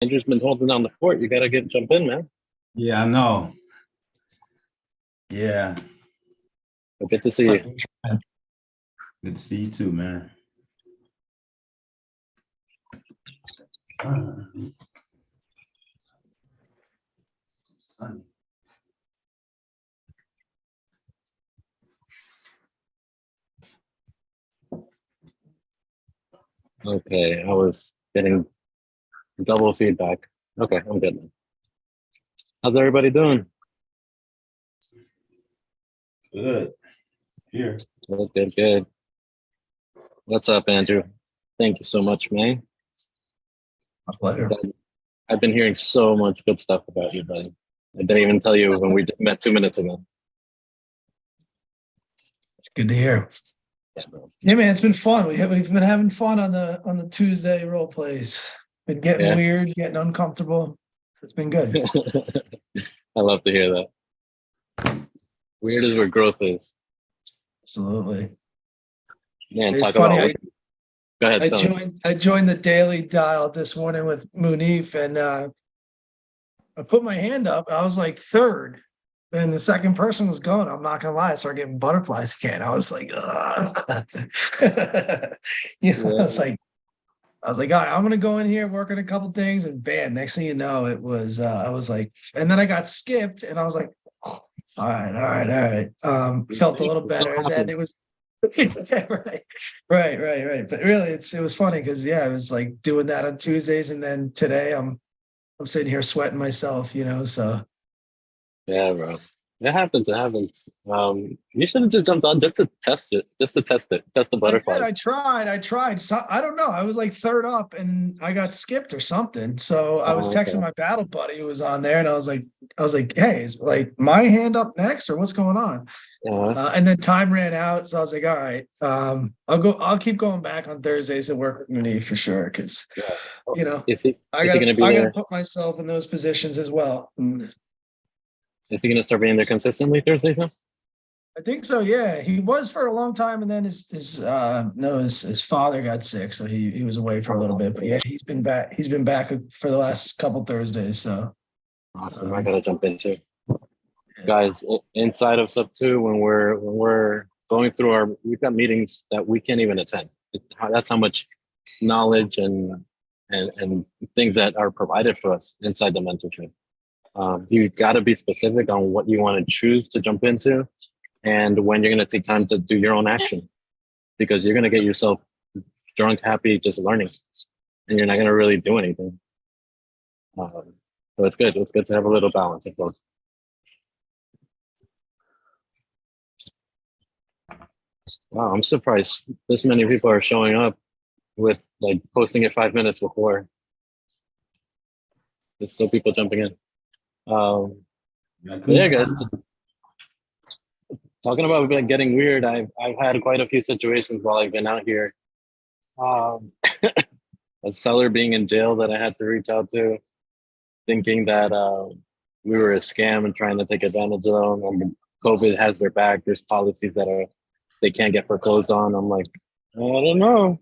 Andrew's been holding down the fort. You gotta jump in, man. Yeah, I know. Yeah. Well, good to see you. Good to see you too, man. Sunny. Okay, I was getting double feedback. Okay, I'm good now. How's everybody doing? Good. Here. Good, good, good. What's up, Andrew? Thank you so much, man. My pleasure. I've been hearing so much good stuff about you, buddy. I didn't even tell you when we met 2 minutes ago. It's good to hear. Yeah, bro. Yeah, man, it's been fun. We've been having fun on the Tuesday role plays. Been getting weird, getting uncomfortable. It's been good. I love to hear that. Weird is where growth is. Absolutely. Man, it's talk funny. about. Go ahead. I joined the Daily Dial this morning with Munif, and I put my hand up. I was like third, and the second person was going. I'm not gonna lie, I started getting butterflies again. I was like, I was like, all right, I'm gonna go in here, work on a couple things, and bam, next thing you know, it was I was like, and then I got skipped, and I was like, oh, all right. Felt a little better, and then it was right. But really, it was funny because I was like doing that on Tuesdays, and then today I'm sitting here sweating myself, So yeah, bro. It happens. It happens. You should have just jumped on just to test it, test the butterflies. I tried. So I don't know. I was like third up, and I got skipped or something. So I was texting my battle buddy who was on there, and I was like, hey, is like my hand up next, or what's going on? And then time ran out, so I was like, all right, I'll keep going back on Thursdays and work with Munif for sure, because I gotta put myself in those positions as well. Is he gonna start being there consistently Thursdays now? I think so. Yeah, he was for a long time, and then his father got sick, so he was away for a little bit. But yeah, he's been back. He's been back for the last couple Thursdays. So awesome. I gotta jump in too. Guys, inside of SubTo, when we're going through we've got meetings that we can't even attend. That's how much knowledge and things that are provided for us inside the mentorship. You got to be specific on what you want to choose to jump into, and when you're going to take time to do your own action, because you're going to get yourself drunk, happy, just learning, and you're not going to really do anything. So it's good. It's good to have a little balance of both. Wow, I'm surprised this many people are showing up with like posting it 5 minutes before. There's still people jumping in. Yeah, guys. Talking about getting weird, I've had quite a few situations while I've been out here. A seller being in jail that I had to reach out to, thinking that we were a scam and trying to take advantage of them. And COVID has their back. There's policies that they can't get foreclosed on. I'm like, I don't know.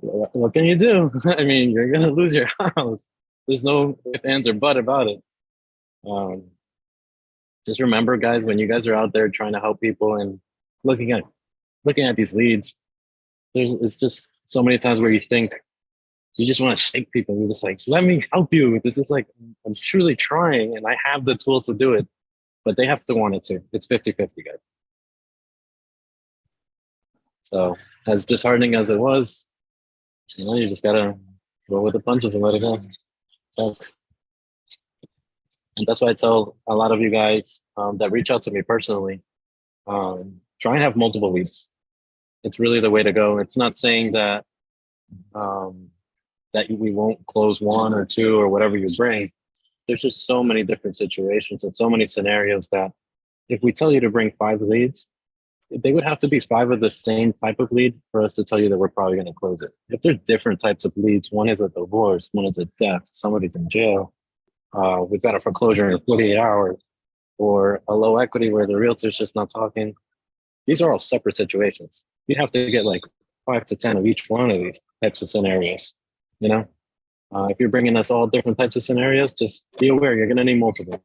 What can you do? I mean, you're gonna lose your house. There's no ifs, ands, or but about it. Just remember, guys, when you guys are out there trying to help people and looking at these leads, it's just so many times where you think you just want to shake people. You're just like, let me help you. This is like, I'm truly trying and I have the tools to do it, but they have to want it too. It's 50-50, guys. So as disheartening as it was, you just gotta go with the punches and let it go. Sucks. And that's why I tell a lot of you guys that reach out to me personally, try and have multiple leads. It's really the way to go. It's not saying that that we won't close one or two or whatever you bring. There's just so many different situations and so many scenarios that if we tell you to bring 5 leads, they would have to be 5 of the same type of lead for us to tell you that we're probably going to close it. If there's different types of leads, one is a divorce, one is a death, somebody's in jail, we've got a foreclosure in 48 hours, or a low equity where the realtor's just not talking. These are all separate situations. You have to get like 5 to 10 of each one of these types of scenarios, If you're bringing us all different types of scenarios, just be aware you're going to need multiple.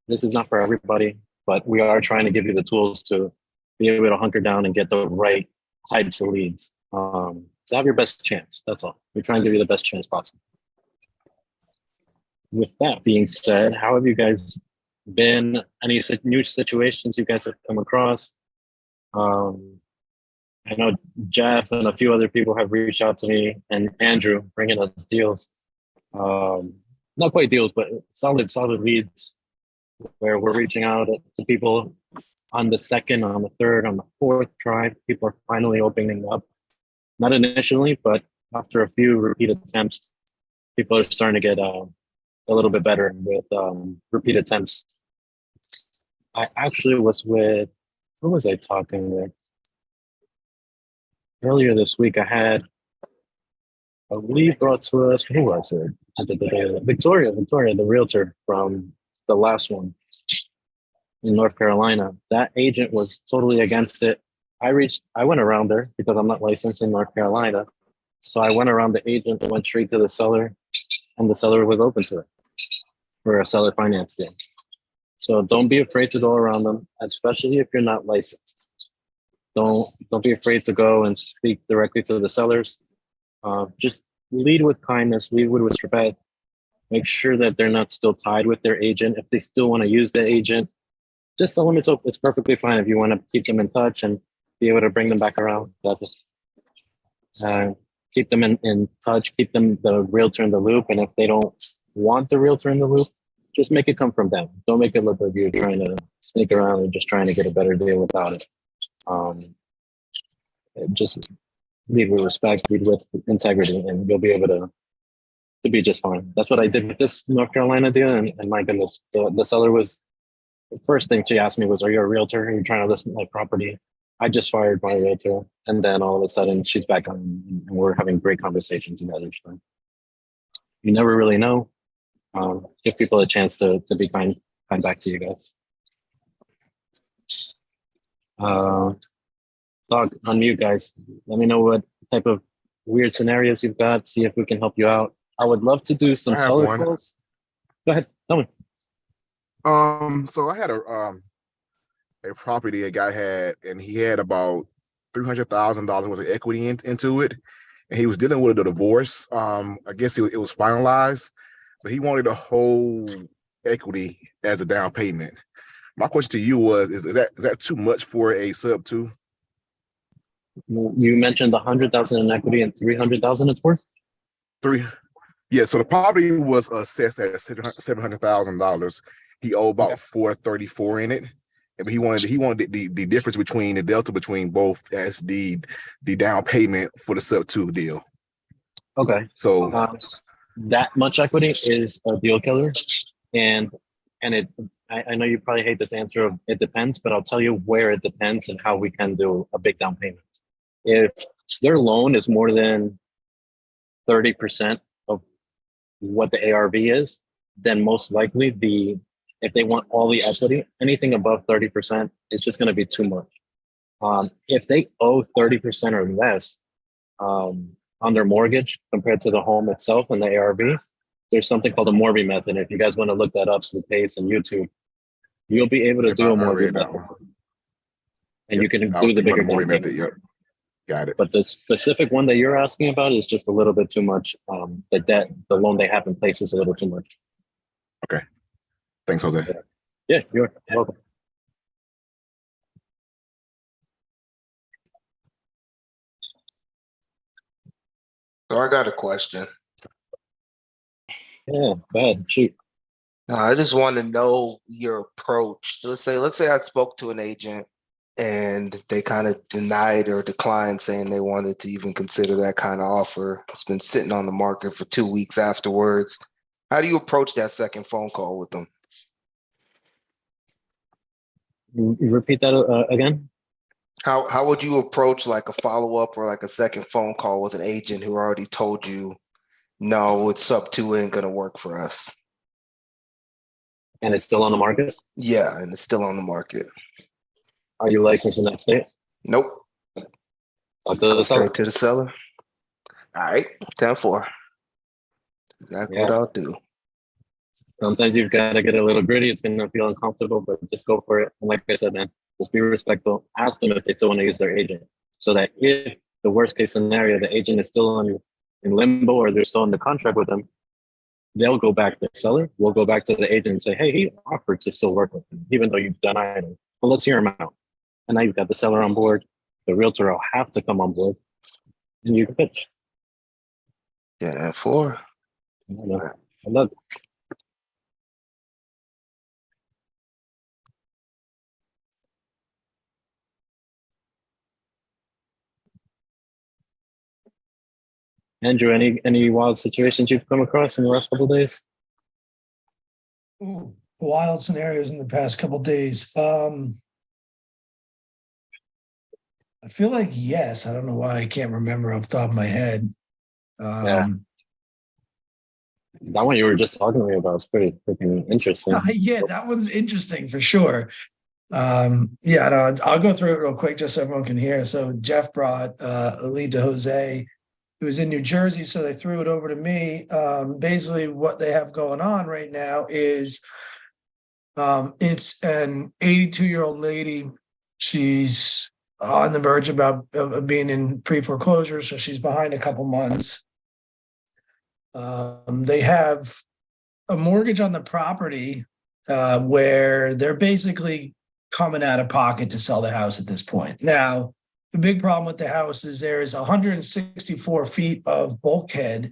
This is not for everybody, but we are trying to give you the tools to be able to hunker down and get the right types of leads. So have your best chance. That's all. We're trying to give you the best chance possible. With that being said, how have you guys been? Any new situations you guys have come across? I know Jeff and a few other people have reached out to me, and Andrew bringing us deals. Not quite deals, but solid leads where we're reaching out to people on the second, on the third, on the fourth try. People are finally opening up. Not initially, but after a few repeat attempts, people are starting to get a little bit better with repeat attempts. I actually was with, who was I talking with? Earlier this week, I had a lead brought to us. Who was it? Victoria, the realtor from the last one in North Carolina. That agent was totally against it. I went around there because I'm not licensed in North Carolina. So I went around the agent and went straight to the seller, and the seller was open to it for a seller finance deal. So don't be afraid to go around them, especially if you're not licensed. Don't be afraid to go and speak directly to the sellers. Just lead with kindness, lead with respect. Make sure that they're not still tied with their agent. If they still want to use the agent, just tell them it's perfectly fine. If you want to keep them in touch and be able to bring them back around, that's it. Keep them in touch, keep them the realtor in the loop. And if they don't want the realtor in the loop, just make it come from them. Don't make it look like you're trying to sneak around and just trying to get a better deal without it. Just lead with respect, lead with integrity, and you'll be able to be just fine. That's what I did with this North Carolina deal. And my goodness, the seller was, the first thing she asked me was, "Are you a realtor? Are you trying to list my property?" I just fired my realtor, and then all of a sudden she's back on, and we're having great conversations together. So you never really know. Give people a chance to be kind back to you guys. Talk on mute, guys. Let me know what type of weird scenarios you've got. See if we can help you out. I would love to do some seller calls. Go ahead, tell me. So I had a property a guy had, and he had about $300,000 worth of equity into it, and he was dealing with a divorce. I guess it was finalized, but he wanted the whole equity as a down payment. My question to you was: is that too much for a SubTo? You mentioned 100,000 in equity and 300,000 it's worth. Yeah. So the property was assessed at $700,000. He owed about $434 in it. But he wanted the difference between the delta between both as the down payment for the SubTo deal. Okay. So that much equity is a deal killer, and I know you probably hate this answer of it depends, but I'll tell you where it depends and how we can do a big down payment. If their loan is more than 30% of what the ARV is, then most likely if they want all the equity, anything above 30% is just going to be too much. If they owe 30% or less on their mortgage compared to the home itself and the ARV, there's something called a Morby method. If you guys want to look that up, the pace on YouTube, you'll be able to do a Morby method. And you can do the bigger Morby method. Yep. Got it. But the specific one that you're asking about is just a little bit too much. The loan they have in place is a little too much. Okay. Thanks, Jose. Yeah, you're welcome. So I got a question. Yeah, go ahead, shoot. I just want to know your approach. Let's say I spoke to an agent and they kind of denied or declined saying they wanted to even consider that kind of offer. It's been sitting on the market for 2 weeks afterwards. How do you approach that second phone call with them? Repeat that again. How would you approach like a follow-up or like a second phone call with an agent who already told you, no, it's SubTo ain't gonna work for us? And it's still on the market? Yeah, and it's still on the market. Are you licensed in that state? Nope. Go straight to the seller. All right, 10-4. Exactly Yeah. what I'll do. Sometimes you've got to get a little gritty. It's going to feel uncomfortable, but just go for it. And like I said, man, just be respectful. Ask them if they still want to use their agent, so that if the worst case scenario, the agent is still in limbo or they're still in the contract with them, they'll go back to the seller. We'll go back to the agent and say, hey, he offered to still work with him, even though you've denied him. Well, let's hear him out. And now you've got the seller on board. The realtor will have to come on board, and you can pitch. Yeah, and 4. I don't know. I love it. Andrew, any wild situations you've come across in the last couple of days? Ooh, wild scenarios in the past couple days. I feel like yes. I don't know why I can't remember off the top of my head. Yeah. That one you were just talking to me about is pretty freaking interesting. Yeah, that one's interesting for sure. Yeah, no, I'll go through it real quick just so everyone can hear. So Jeff brought a lead to Jose, who was in New Jersey, so they threw it over to me. Basically, what they have going on right now is it's an 82-year-old lady. She's on the verge of being in pre-foreclosure, so she's behind a couple months. They have a mortgage on the property where they're basically coming out of pocket to sell the house at this point. Now, the big problem with the house is there is 164 feet of bulkhead.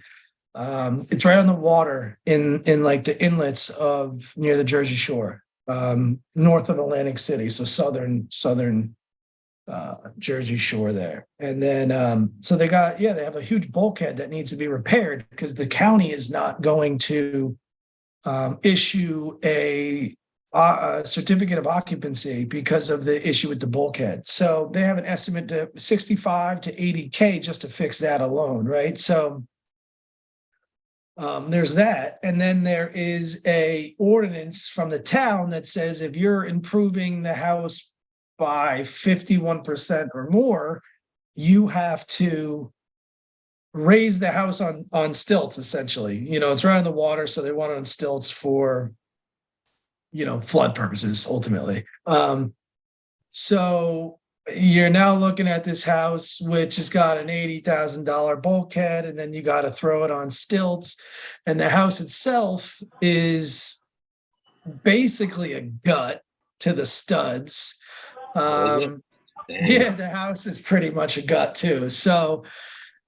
It's right on the water in like the inlets of near the Jersey Shore, north of Atlantic City, so southern Jersey Shore there. And then so they have a huge bulkhead that needs to be repaired because the county is not going to issue a certificate of occupancy because of the issue with the bulkhead. So they have an estimate to 65 to 80K just to fix that alone, right? So there's that. And then there is a ordinance from the town that says if you're improving the house by 51% or more, you have to raise the house on stilts, essentially. It's right on the water, so they want it on stilts for flood purposes ultimately. So you're now looking at this house which has got an $80,000 bulkhead, and then you got to throw it on stilts, and the house itself is basically a gut to the studs. Yeah, the house is pretty much a gut too. So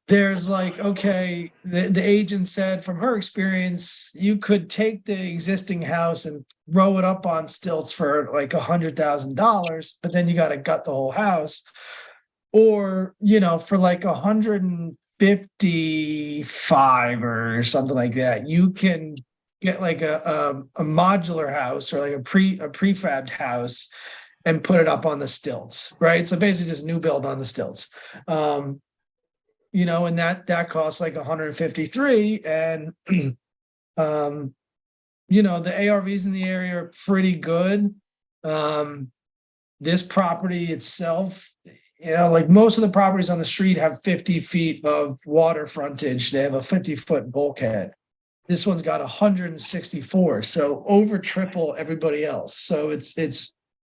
there's like, okay, the agent said from her experience, you could take the existing house and row it up on stilts for like $100,000, but then you got to gut the whole house. Or, for like 155 or something like that, you can get like a modular house or like a prefabbed house and put it up on the stilts, right? So basically just new build on the stilts. And that costs like 153. And the ARVs in the area are pretty good. This property itself, like most of the properties on the street have 50 feet of water frontage. They have a 50-foot bulkhead. This one's got 164, so over triple everybody else. So it's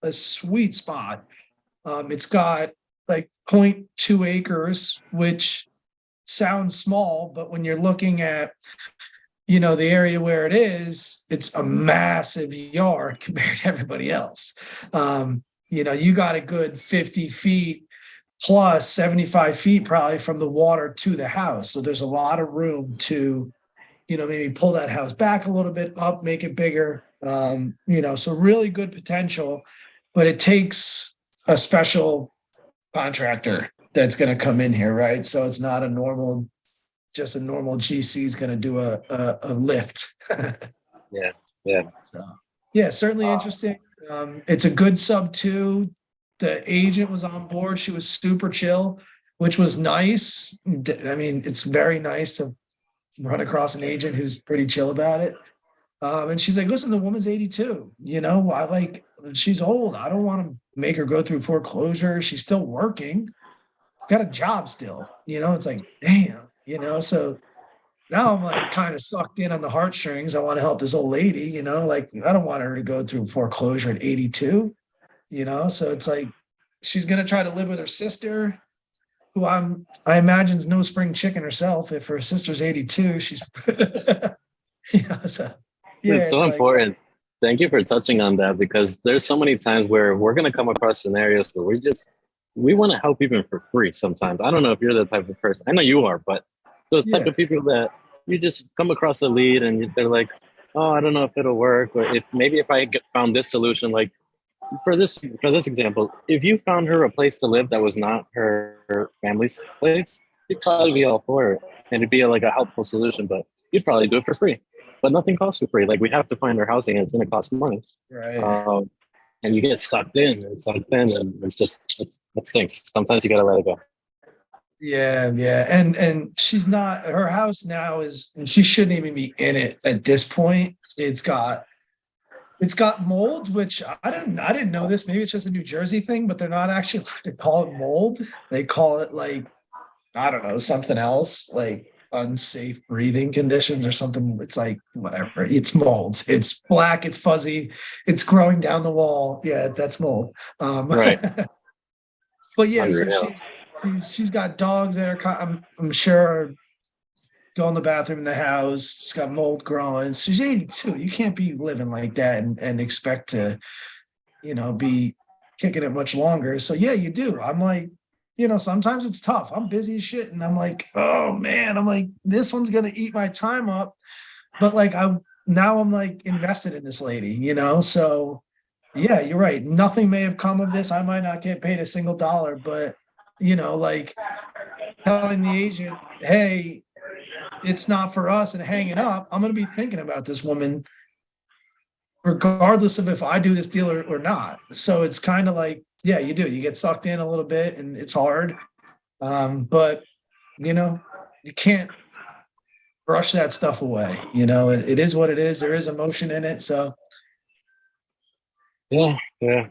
a sweet spot. It's got like 0.2 acres, which sounds small, but when you're looking at, the area where it is, it's a massive yard compared to everybody else. You got a good 50 feet plus 75 feet probably from the water to the house. So there's a lot of room to, maybe pull that house back a little bit up, make it bigger. So really good potential, but it takes a special contractor that's going to come in here, right? So it's not a normal GC is going to do a lift. Yeah. So yeah, certainly interesting. It's a good SubTo. The agent was on board. She was super chill, which was nice. I mean, it's very nice to run across an agent who's pretty chill about it. And she's like, listen, the woman's 82, she's old. I don't want to make her go through foreclosure. She's still working. She's got a job still, it's like, damn, so now I'm like kind of sucked in on the heartstrings. I want to help this old lady, you know, like I don't want her to go through foreclosure at 82, you know. So it's like she's gonna try to live with her sister, who I imagine's no spring chicken herself. If her sister's 82, she's yeah, so yeah, It's so it's like important. Thank you for touching on that because there's so many times where we're gonna come across scenarios where we want to help even for free sometimes. I don't know if you're the type of person. I know you are, but the type yeah, of people that you just come across a lead and they're like, oh, I don't know if it'll work, or if maybe if found this solution, like for this example, if you found her a place to live that was not her family's place, you'd probably be all for it, and it'd be like a helpful solution. But you'd probably do it for free. But nothing costs for free. Like we have to find her housing, and it's going to cost money. right. Um, and you get sucked in, and that stinks. Sometimes you gotta let it go. Yeah, yeah. And she's not her house now is and she shouldn't even be in it at this point. It's got mold, which I didn't know this. Maybe it's just a New Jersey thing, but they're not actually allowed to call it mold. They call it like, I don't know, something else, like unsafe breathing conditions or something. It's like whatever. It's mold. It's black, it's fuzzy, it's growing down the wall. Yeah, that's mold. Right. But yeah, so Unreal. she's got dogs that are I'm sure go in the bathroom in the house. She's got mold growing. She's 82. You can't be living like that and expect to, be kicking it much longer. So yeah, you do. I'm like, sometimes it's tough. I'm busy as shit. And I'm like, oh man, I'm like, this one's gonna eat my time up. But like I'm like invested in this lady, So yeah, you're right. Nothing may have come of this. I might not get paid a single dollar, but like telling the agent, hey, it's not for us and hanging up, I'm going to be thinking about this woman regardless of if I do this deal or not. So it's kind of like, yeah, you do. You get sucked in a little bit and it's hard. But, you can't brush that stuff away. It is what it is. There is emotion in it. So, Yeah. I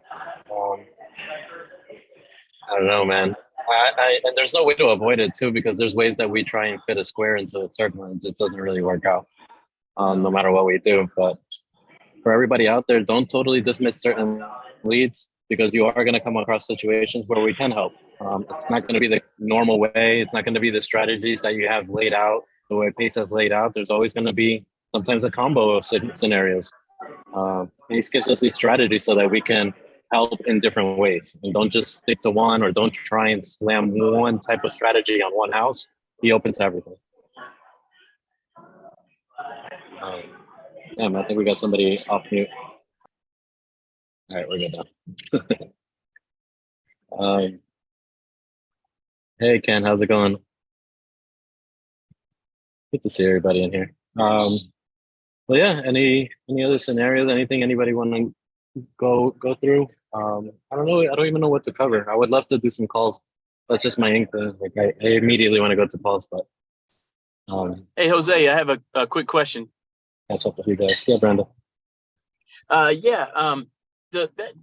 don't know, man. And there's no way to avoid it too, because there's ways that we try and fit a square into a circle, and it doesn't really work out, no matter what we do. But for everybody out there, don't totally dismiss certain leads because you are going to come across situations where we can help. It's not going to be the normal way. It's not going to be the strategies that you have laid out, the way Pace has laid out. There's always going to be sometimes a combo of scenarios. Pace gives us these strategies so that we can help in different ways and don't just stick to one, or don't try and slam one type of strategy on one house. Be open to everything. Yeah, I think we got somebody off mute. All right, we're good now. Hey Ken, how's it going? Good to see everybody in here. Well, yeah. Any other scenarios? Anything anybody want to go through? I don't know. I don't even know what to cover. I would love to do some calls. That's just my ink. Like I immediately want to go to calls, but Hey, Jose, I have a quick question. catch up with you guys. Yeah, Brenda. That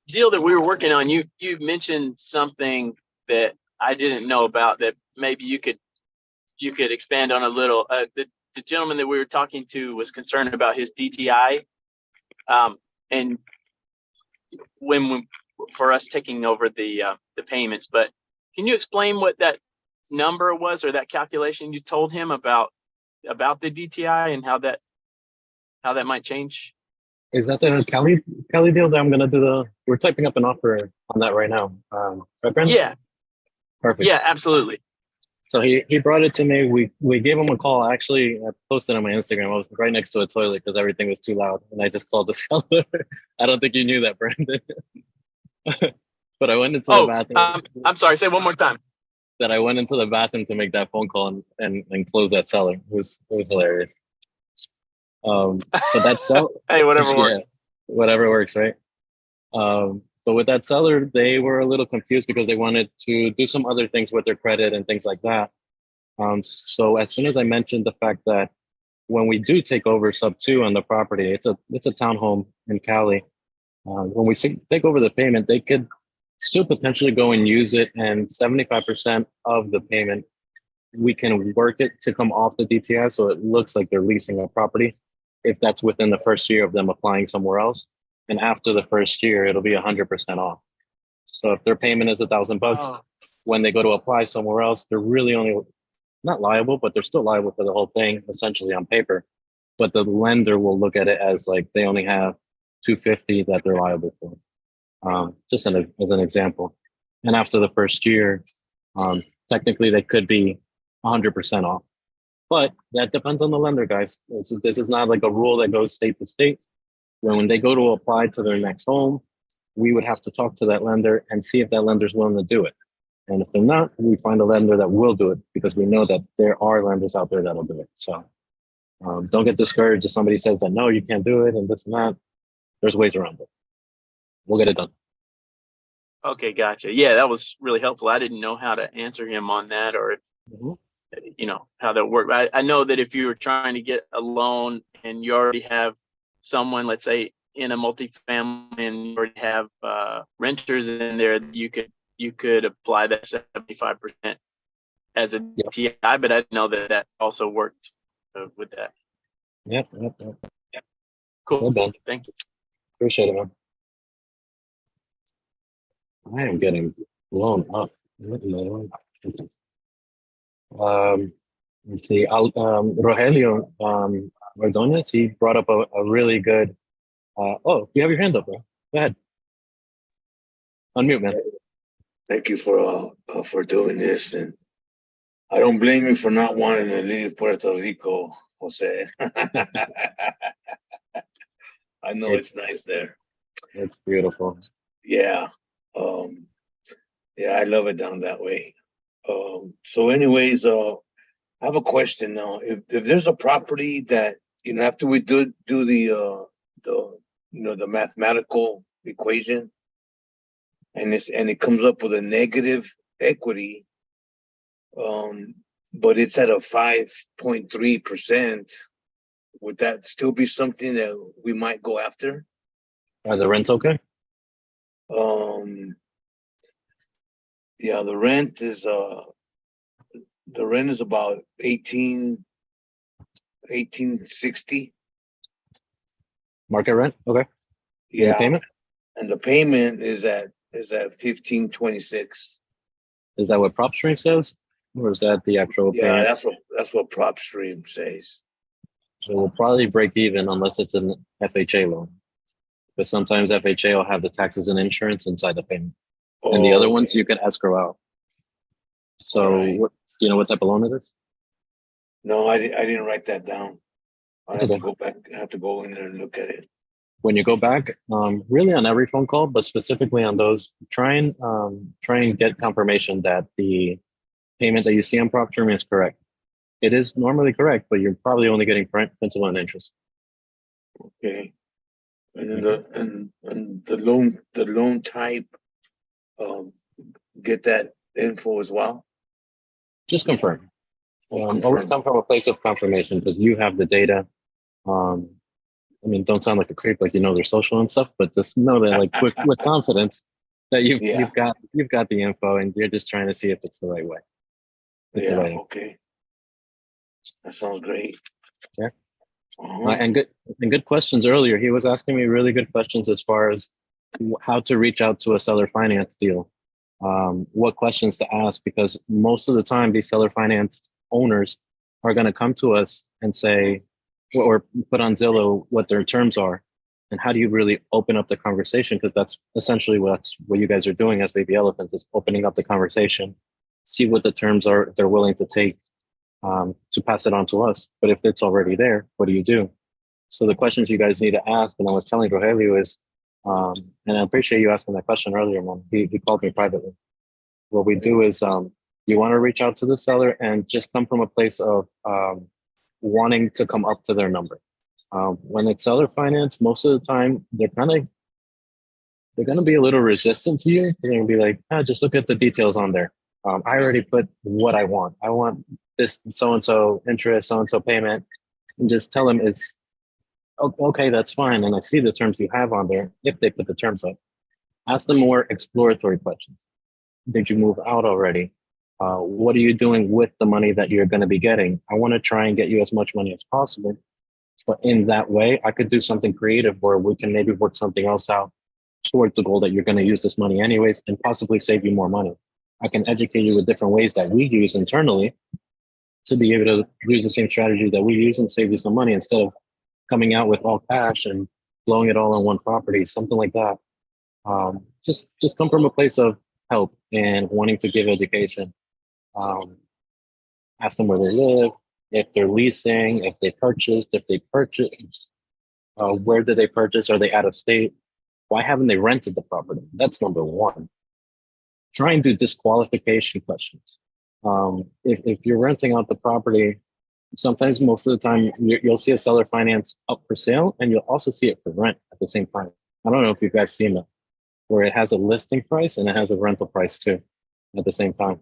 deal that we were working on, you mentioned something that I didn't know about that maybe you could expand on a little. The gentleman that we were talking to was concerned about his DTI, and for us taking over the payments. But can you explain what that number was, or that calculation you told him about the DTI and how that might change? Is that the Kelly deal that I'm gonna do? We're typing up an offer on that right now. Right, Brenda? Yeah, Perfect. yeah, absolutely. So he brought it to me. We gave him a call. Actually, I posted on my Instagram. I was right next to a toilet because everything was too loud, and I just called the seller. I don't think you knew that, Brandon. But I went into the bathroom. I'm sorry. Say one more time. That I went into the bathroom to make that phone call and close that seller. It was hilarious. But that seller, Hey, whatever works. yeah, whatever works, right? So with that seller, they were a little confused because they wanted to do some other things with their credit and things like that. So as soon as I mentioned the fact that when we do take over SubTo on the property, it's a townhome in Cali. When we take over the payment, they could still potentially go and use it, and 75% of the payment we can work it to come off the DTI so it looks like they're leasing a property if that's within the first year of them applying somewhere else. And after the first year, it'll be 100% off. So if their payment is $1,000, Oh, when they go to apply somewhere else, they're really only not liable, but they're still liable for the whole thing, essentially on paper. But the lender will look at it as like they only have 250 that they're liable for. Just as an example. And after the first year, technically they could be 100% off. But that depends on the lender, guys. This is not like a rule that goes state to state. When they go to apply to their next home, we would have to talk to that lender and see if that lender's willing to do it. And if they're not, we find a lender that will do it because we know that there are lenders out there that'll do it. So don't get discouraged if somebody says that, no, you can't do it and this and that. There's ways around it. We'll get it done. okay, gotcha. Yeah, that was really helpful. I didn't know how to answer him on that, or how that worked. I know that if you were trying to get a loan and you already have someone, let's say in a multifamily, and you already have renters in there, you could apply that 75% as a DTI, but I didn't know that also worked with that. Yep. Cool. Well done. Thank you. Appreciate it, man. I am getting blown up. Let's see. Rogelio Ordonez, he brought up a really good. Oh, you have your hand up, bro. Go ahead. Unmute, man. Thank you for doing this, and I don't blame you for not wanting to leave Puerto Rico, Jose. I know it's nice there. It's beautiful. Yeah. Yeah, I love it down that way. So anyways, I have a question now. If there's a property that, after we do the mathematical equation, and it comes up with a negative equity, but it's at a 5.3%, would that still be something that we might go after? Are the rents okay? Yeah, the rent is about 1860. Market rent? Okay. Yeah. And the payment? And the payment is at 1526. Is that what PropStream says? Or is that the actual payment? Yeah, that's what PropStream says. So we'll probably break even unless it's an FHA loan. Because sometimes FHA will have the taxes and insurance inside the payment. And the other ones you can escrow out. So Right. do you know what type of loan it is? No, I didn't write that down. I have Okay. to go back. I have to go in there and look at it. When you go back, really on every phone call, but specifically on those, try and get confirmation that the payment that you see on PropStream is correct. It is normally correct, but you're probably only getting principal and interest. Okay. And then the loan type, get that info as well. Just confirm. Always Confirm. come from a place of confirmation because you have the data. Don't sound like a creep, like their social and stuff, but just know that, like, with confidence, that you've got the info, and you're just trying to see if it's the right way. Okay. That sounds great. Yeah. Uh-huh. And good questions earlier. He was asking me really good questions as far as how to reach out to a seller finance deal, what questions to ask, because most of the time these seller financed owners are going to come to us and say, or put on Zillow what their terms are, and how do you really open up the conversation? Because that's essentially what you guys are doing as Baby Elephants, is opening up the conversation, see what the terms are they're willing to take, to pass it on to us. But if it's already there, what do you do? So the questions you guys need to ask, and I was telling Rogelio is, and I appreciate you asking that question earlier, man. He called me privately. What we do is, you want to reach out to the seller and just come from a place of wanting to come up to their number. When it's seller finance, most of the time they're going to be a little resistant to you. They're going to be like, just look at the details on there. I already put what I want. I want this so-and-so interest, so-and-so payment, and just tell them it's okay, that's fine. And I see the terms you have on there. If they put the terms up, ask them more exploratory questions. Did you move out already? What are you doing with the money that you're going to be getting? I want to try and get you as much money as possible. But in that way, I could do something creative where we can maybe work something else out towards the goal that you're going to use this money anyways and possibly save you more money. I can educate you with different ways that we use internally to be able to use the same strategy that we use and save you some money instead of coming out with all cash and blowing it all on one property, something like that. Just come from a place of help and wanting to give education. Ask them where they live, if they're leasing, if they purchased, where did they purchase? Are they out of state? Why haven't they rented the property? That's number one. Try and do disqualification questions. If you're renting out the property, sometimes most of the time you'll see a seller finance up for sale and you'll also see it for rent at the same time. I don't know if you guys seen that, where it has a listing price and it has a rental price too at the same time.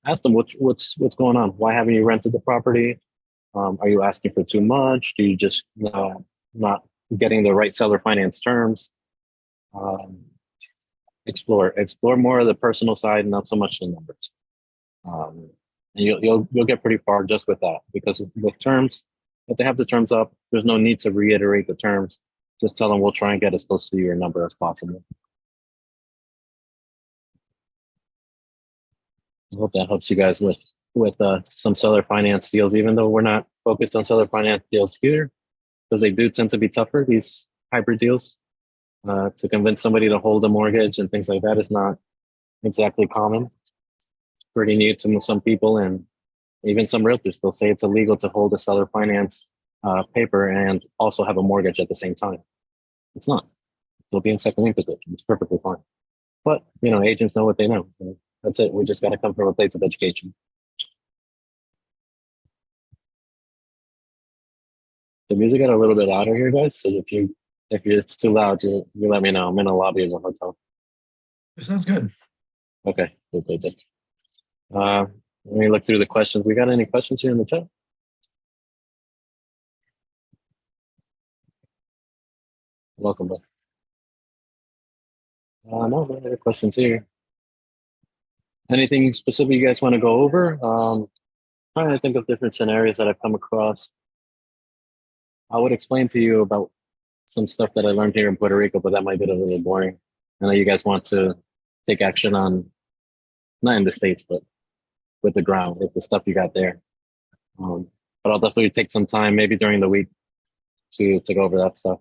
Ask them what's going on. Why haven't you rented the property? Are you asking for too much? Do you just not getting the right seller finance terms? Explore more of the personal side, not so much the numbers. And you'll get pretty far just with that, because with terms, if they have the terms up, there's no need to reiterate the terms. Just tell them we'll try and get as close to your number as possible. I hope that helps you guys with some seller finance deals, even though we're not focused on seller finance deals here, because they do tend to be tougher, these hybrid deals. To convince somebody to hold a mortgage and things like that is not exactly common. It's pretty new to some people, and even some realtors, they'll say it's illegal to hold a seller finance paper and also have a mortgage at the same time. It's not. They'll be in second lien position. It's perfectly fine. But, agents know what they know. So that's it. We just got to come from a place of education. The music got a little bit louder here, guys. So if it's too loud, you let me know. I'm in a lobby of a hotel. It sounds good. Okay. Good. Let me look through the questions. We got any questions here in the chat? Welcome back. No, no other questions here. Anything specific you guys want to go over? Trying to think of different scenarios that I've come across. I would explain to you about some stuff that I learned here in Puerto Rico, but that might be a little boring. I know you guys want to take action on, not in the States, but with the ground, with the stuff you got there. But I'll definitely take some time, maybe during the week, to go over that stuff.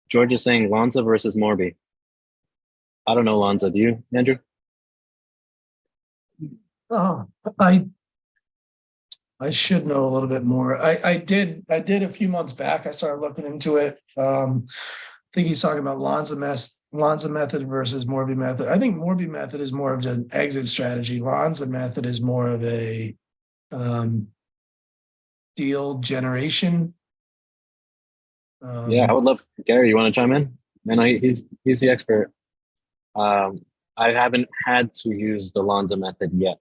George is saying Lanza versus Morby. I don't know Lanza. Do you, Andrew? Oh, I should know a little bit more. I did a few months back. I started looking into it. I think he's talking about Lanza method versus Morby method. I think Morby method is more of an exit strategy. Lanza method is more of a deal generation. Yeah, I would love Gary. You want to chime in? I know he's the expert. I haven't had to use the Lanza method yet,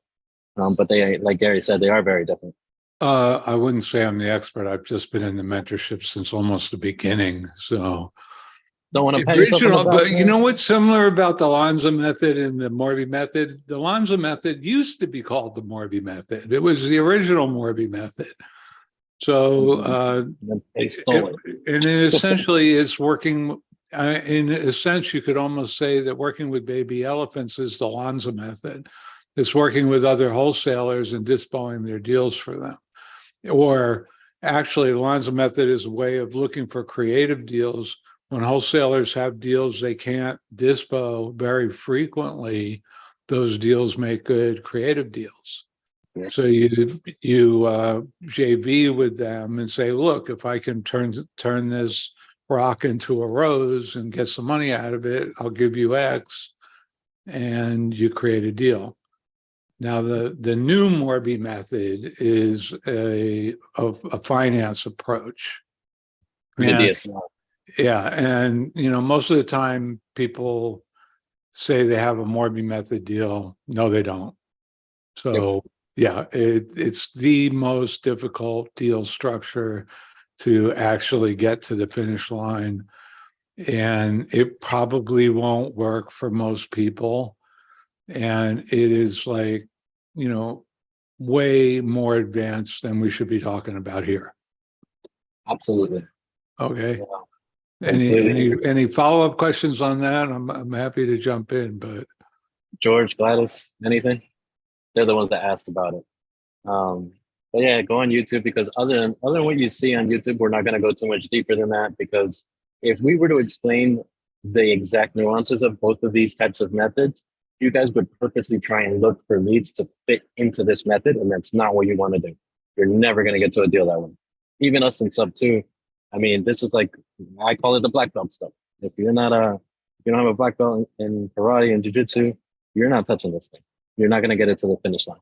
but they, like Gary said, they are very different. I wouldn't say I'm the expert. I've just been in the mentorship since almost the beginning. So don't want to pat yourself on the back, but you know what's similar about the Lanza method and the Morby method? The Lanza method used to be called the Morby method. It was the original Morby method. So they stole it. And then essentially it's working. In a sense, you could almost say that working with baby elephants is the Lanza method. It's working with other wholesalers and dispoing their deals for them. Or actually, the Lanza method is a way of looking for creative deals. When wholesalers have deals they can't dispo very frequently, those deals make good creative deals. Yeah. So you JV with them and say, look, if I can turn this rock into a rose and get some money out of it, I'll give you X, and you create a deal. Now, the new Morby method is a finance approach. Yeah, and most of the time people say they have a Morby method deal. No, they don't. So yeah, it's the most difficult deal structure to actually get to the finish line, and it probably won't work for most people. And it is like you know, way more advanced than we should be talking about here. Absolutely. Okay. Yeah. Any follow-up questions on that? I'm happy to jump in, but George, Gladys, anything? They're the ones that asked about it. But yeah, go on YouTube, because other than what you see on YouTube, we're not going to go too much deeper than that, because if we were to explain the exact nuances of both of these types of methods, you guys would purposely try and look for leads to fit into this method, and that's not what you want to do. You're never going to get to a deal that way. Even us in SubTo, I mean, this is like, I call it the black belt stuff. If you don't have a black belt in karate and jiu-jitsu, you're not touching this thing. You're not going to get it to the finish line.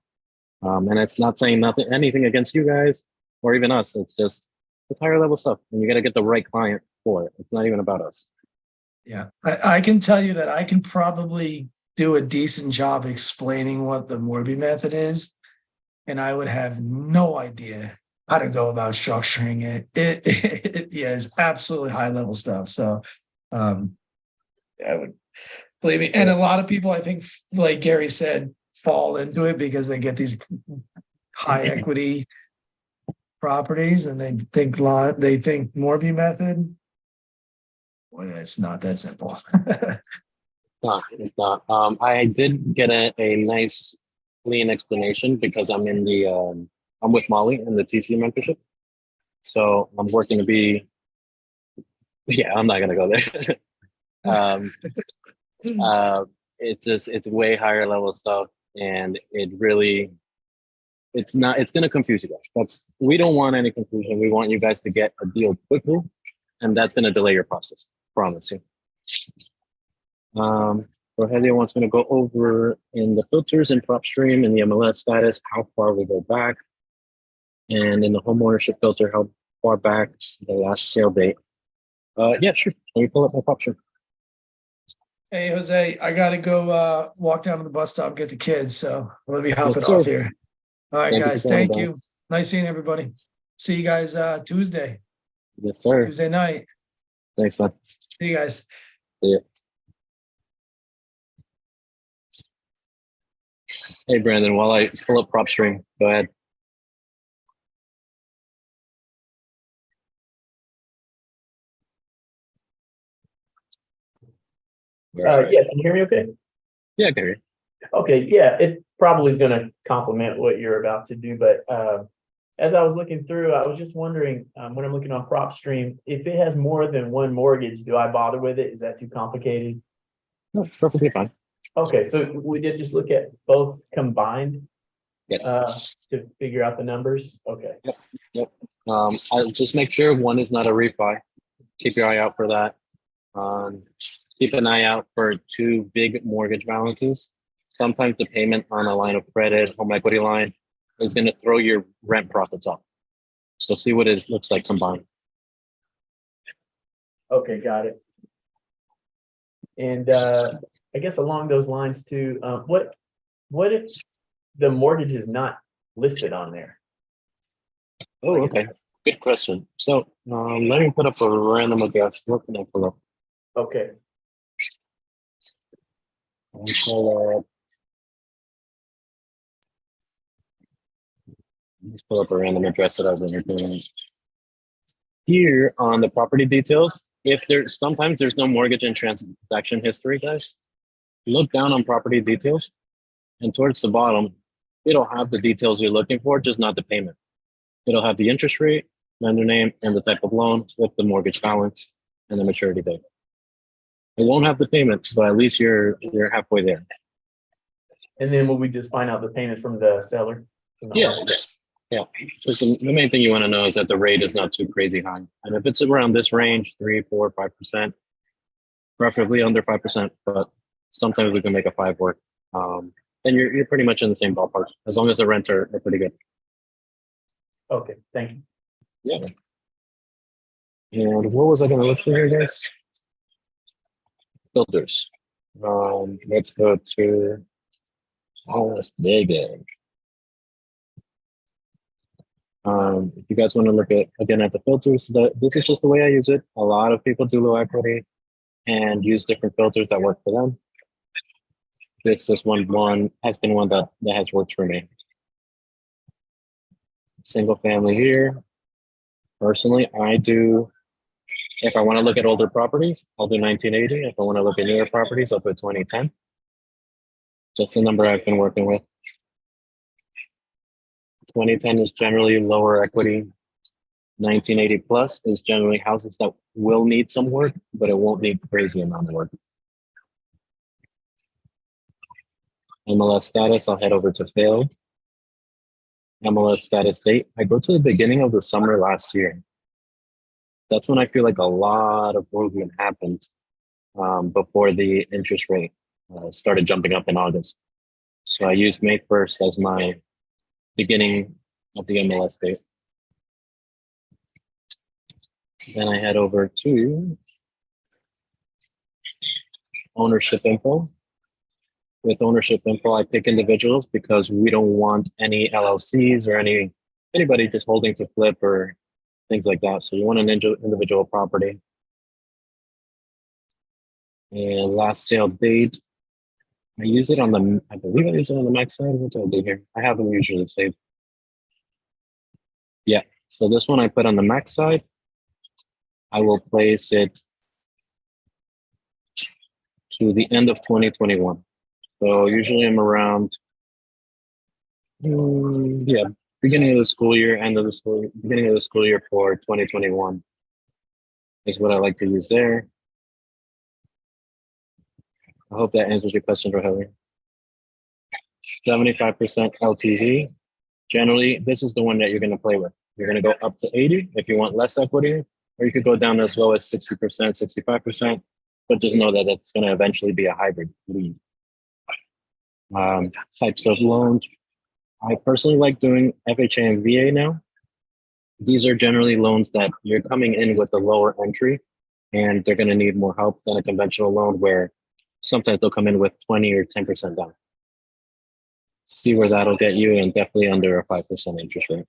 And it's not saying anything against you guys or even us. It's just it's higher level stuff, and you got to get the right client for it. It's not even about us. Yeah, I can tell you that I can probably do a decent job explaining what the Morby method is, and I would have no idea how to go about structuring it. It is absolutely high level stuff. So, I would believe me. And a lot of people, I think, like Gary said, fall into it because they get these high equity properties and they think Morby method. Well, it's not that simple. No, it's not. I did get a nice clean explanation because I'm in the I'm with Molly in the TC membership, so I'm working to be. Yeah, I'm not gonna go there. It's way higher level stuff, and it's gonna confuse you guys. We don't want any confusion. We want you guys to get a deal quickly, and that's gonna delay your process. Promise you. Rogelio wants me to go over in the filters and prop stream and the MLS status, how far we go back, and in the home ownership filter, how far back the last sale date. Yeah, sure. Let me pull up my prop stream. Hey, Jose, I got to go walk down to the bus stop, get the kids. So let me hop Yes, it sir. off here. All right, Thank you for guys. calling, Thank Don. you. Nice seeing everybody. See you guys Tuesday Yes, sir. night. Thanks, man. See you guys. See ya. Hey, Brandon, while I pull up prop stream, go ahead. Yeah, can you hear me okay? Yeah, I can hear you. Okay, yeah, it probably is gonna complement what you're about to do, but as I was looking through, I was just wondering, when I'm looking on PropStream, if it has more than one mortgage, do I bother with it? Is that too complicated? No, it's perfectly fine. Okay, so we did just look at both combined Yes. to figure out the numbers? Okay. Yep. I'll just make sure one is not a refi. Keep your eye out for that. Keep an eye out for two big mortgage balances. Sometimes the payment on a line of credit, home equity line, is going to throw your rent profits off. So see what it looks like combined. Okay, got it. And I guess along those lines too, what if the mortgage is not listed on there? Oh, okay. Good question. So let me put up a random address. What can I pull up? Okay. I'll pull up. Let's pull up a random address that I've been doing. Here on the property details, sometimes there's no mortgage and transaction history, guys. Look down on property details, and towards the bottom, it'll have the details you're looking for, just not the payment. It'll have the interest rate, lender name, and the type of loan with the mortgage balance and the maturity date. It won't have the payments, but at least you're halfway there. And then will we just find out the payments from the seller? Yeah. Yeah. So the main thing you want to know is that the rate is not too crazy high. And if it's around this range, 3, 4, 5%, preferably under 5%, but sometimes we can make a 5 work. Then you're pretty much in the same ballpark, as long as the rents are pretty good. Okay, thank you. Yeah. And what was I going to look for here, guys? Filters. Let's go to Las Vegas. If you guys want to look at the filters, this is just the way I use it. A lot of people do low equity and use different filters that work for them. this is one has been one that has worked for me. Single family here. Personally, I do. If I want to look at older properties, I'll do 1980. If I want to look at newer properties, I'll put 2010. Just the number I've been working with. 2010 is generally lower equity. 1980 plus is generally houses that will need some work, but it won't need crazy amount of work. MLS status, I'll head over to failed. MLS status date, I go to the beginning of the summer last year. That's when I feel like a lot of movement happened before the interest rate started jumping up in August. So I used May 1st as my beginning of the MLS date. Then I head over to ownership info. With ownership info, I pick individuals because we don't want any LLCs or anybody just holding to flip or things like that. So you want an individual property. And last sale date, I use it on the, I believe I use it on the max side. What do I do here? I have them usually saved. Yeah, so this one I put on the max side. I will place it to the end of 2021. So usually I'm around, beginning of the school year, end of the school, beginning of the school year for 2021 is what I like to use there. I hope that answers your question, Rogelio. 75% LTV. Generally, this is the one that you're going to play with. You're going to go up to 80 if you want less equity, or you could go down as low as 60%, 65%, but just know that it's going to eventually be a hybrid lead. Types of loans. I personally like doing FHA and VA now. These are generally loans that you're coming in with a lower entry and they're going to need more help than a conventional loan where sometimes they'll come in with 20 or 10% down. See where that'll get you, and definitely under a 5% interest rate.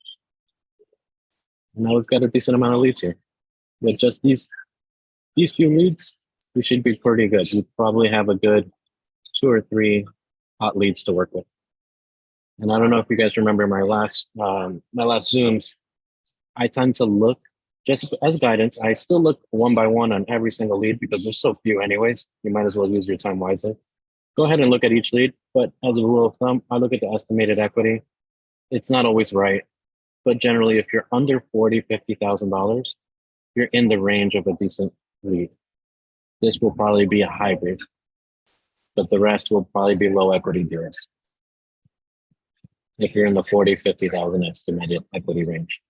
Now we've got a decent amount of leads here. With just these few leads, we should be pretty good. We probably have a good 2 or 3 hot leads to work with. And I don't know if you guys remember my last Zooms. I tend to look, just as guidance, I still look one by one on every single lead because there's so few anyways. You might as well use your time wisely. Go ahead and look at each lead, but as a rule of thumb, I look at the estimated equity. It's not always right, but generally if you're under $40,000, $50,000, you're in the range of a decent lead. This will probably be a hybrid, but the rest will probably be low equity deals. If you're in the 40, 50,000 estimated equity range,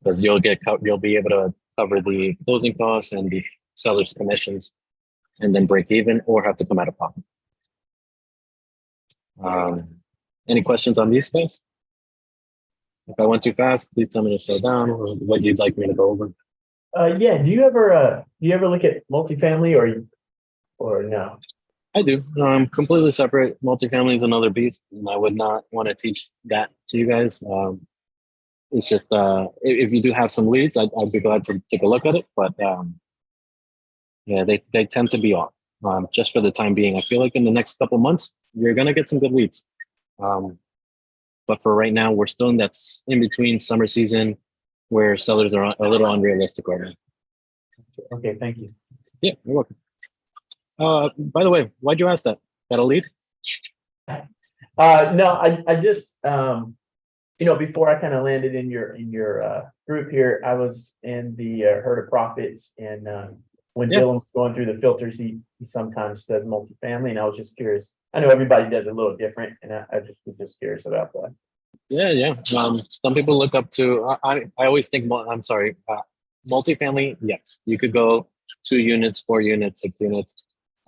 because you'll be able to cover the closing costs and the seller's commissions and then break even or have to come out of pocket. Any questions on these guys? If I went too fast, please tell me to slow down or what you'd like me to go over. Yeah. Do you ever look at multifamily or no? I do. Completely separate. Multifamily is another beast, and I would not want to teach that to you guys. It's just if you do have some leads, I'd be glad to take a look at it. But yeah, they tend to be off. Just for the time being, I feel like in the next couple months you're gonna get some good leads. But for right now, we're still in that in between summer season where sellers are a little unrealistic right now. Okay, thank you. Yeah, you're welcome. By the way, why'd you ask that? Got a lead? No, I just before I kind of landed in your group here, I was in the Herd of Profits, and when Dylan was going through the filters, he sometimes does multifamily, and I was just curious. I know everybody does it a little different, and I was just curious about that. Yeah. Some people look up to. I always think. I'm sorry. Multifamily, yes, you could go 2 units, 4 units, 6 units.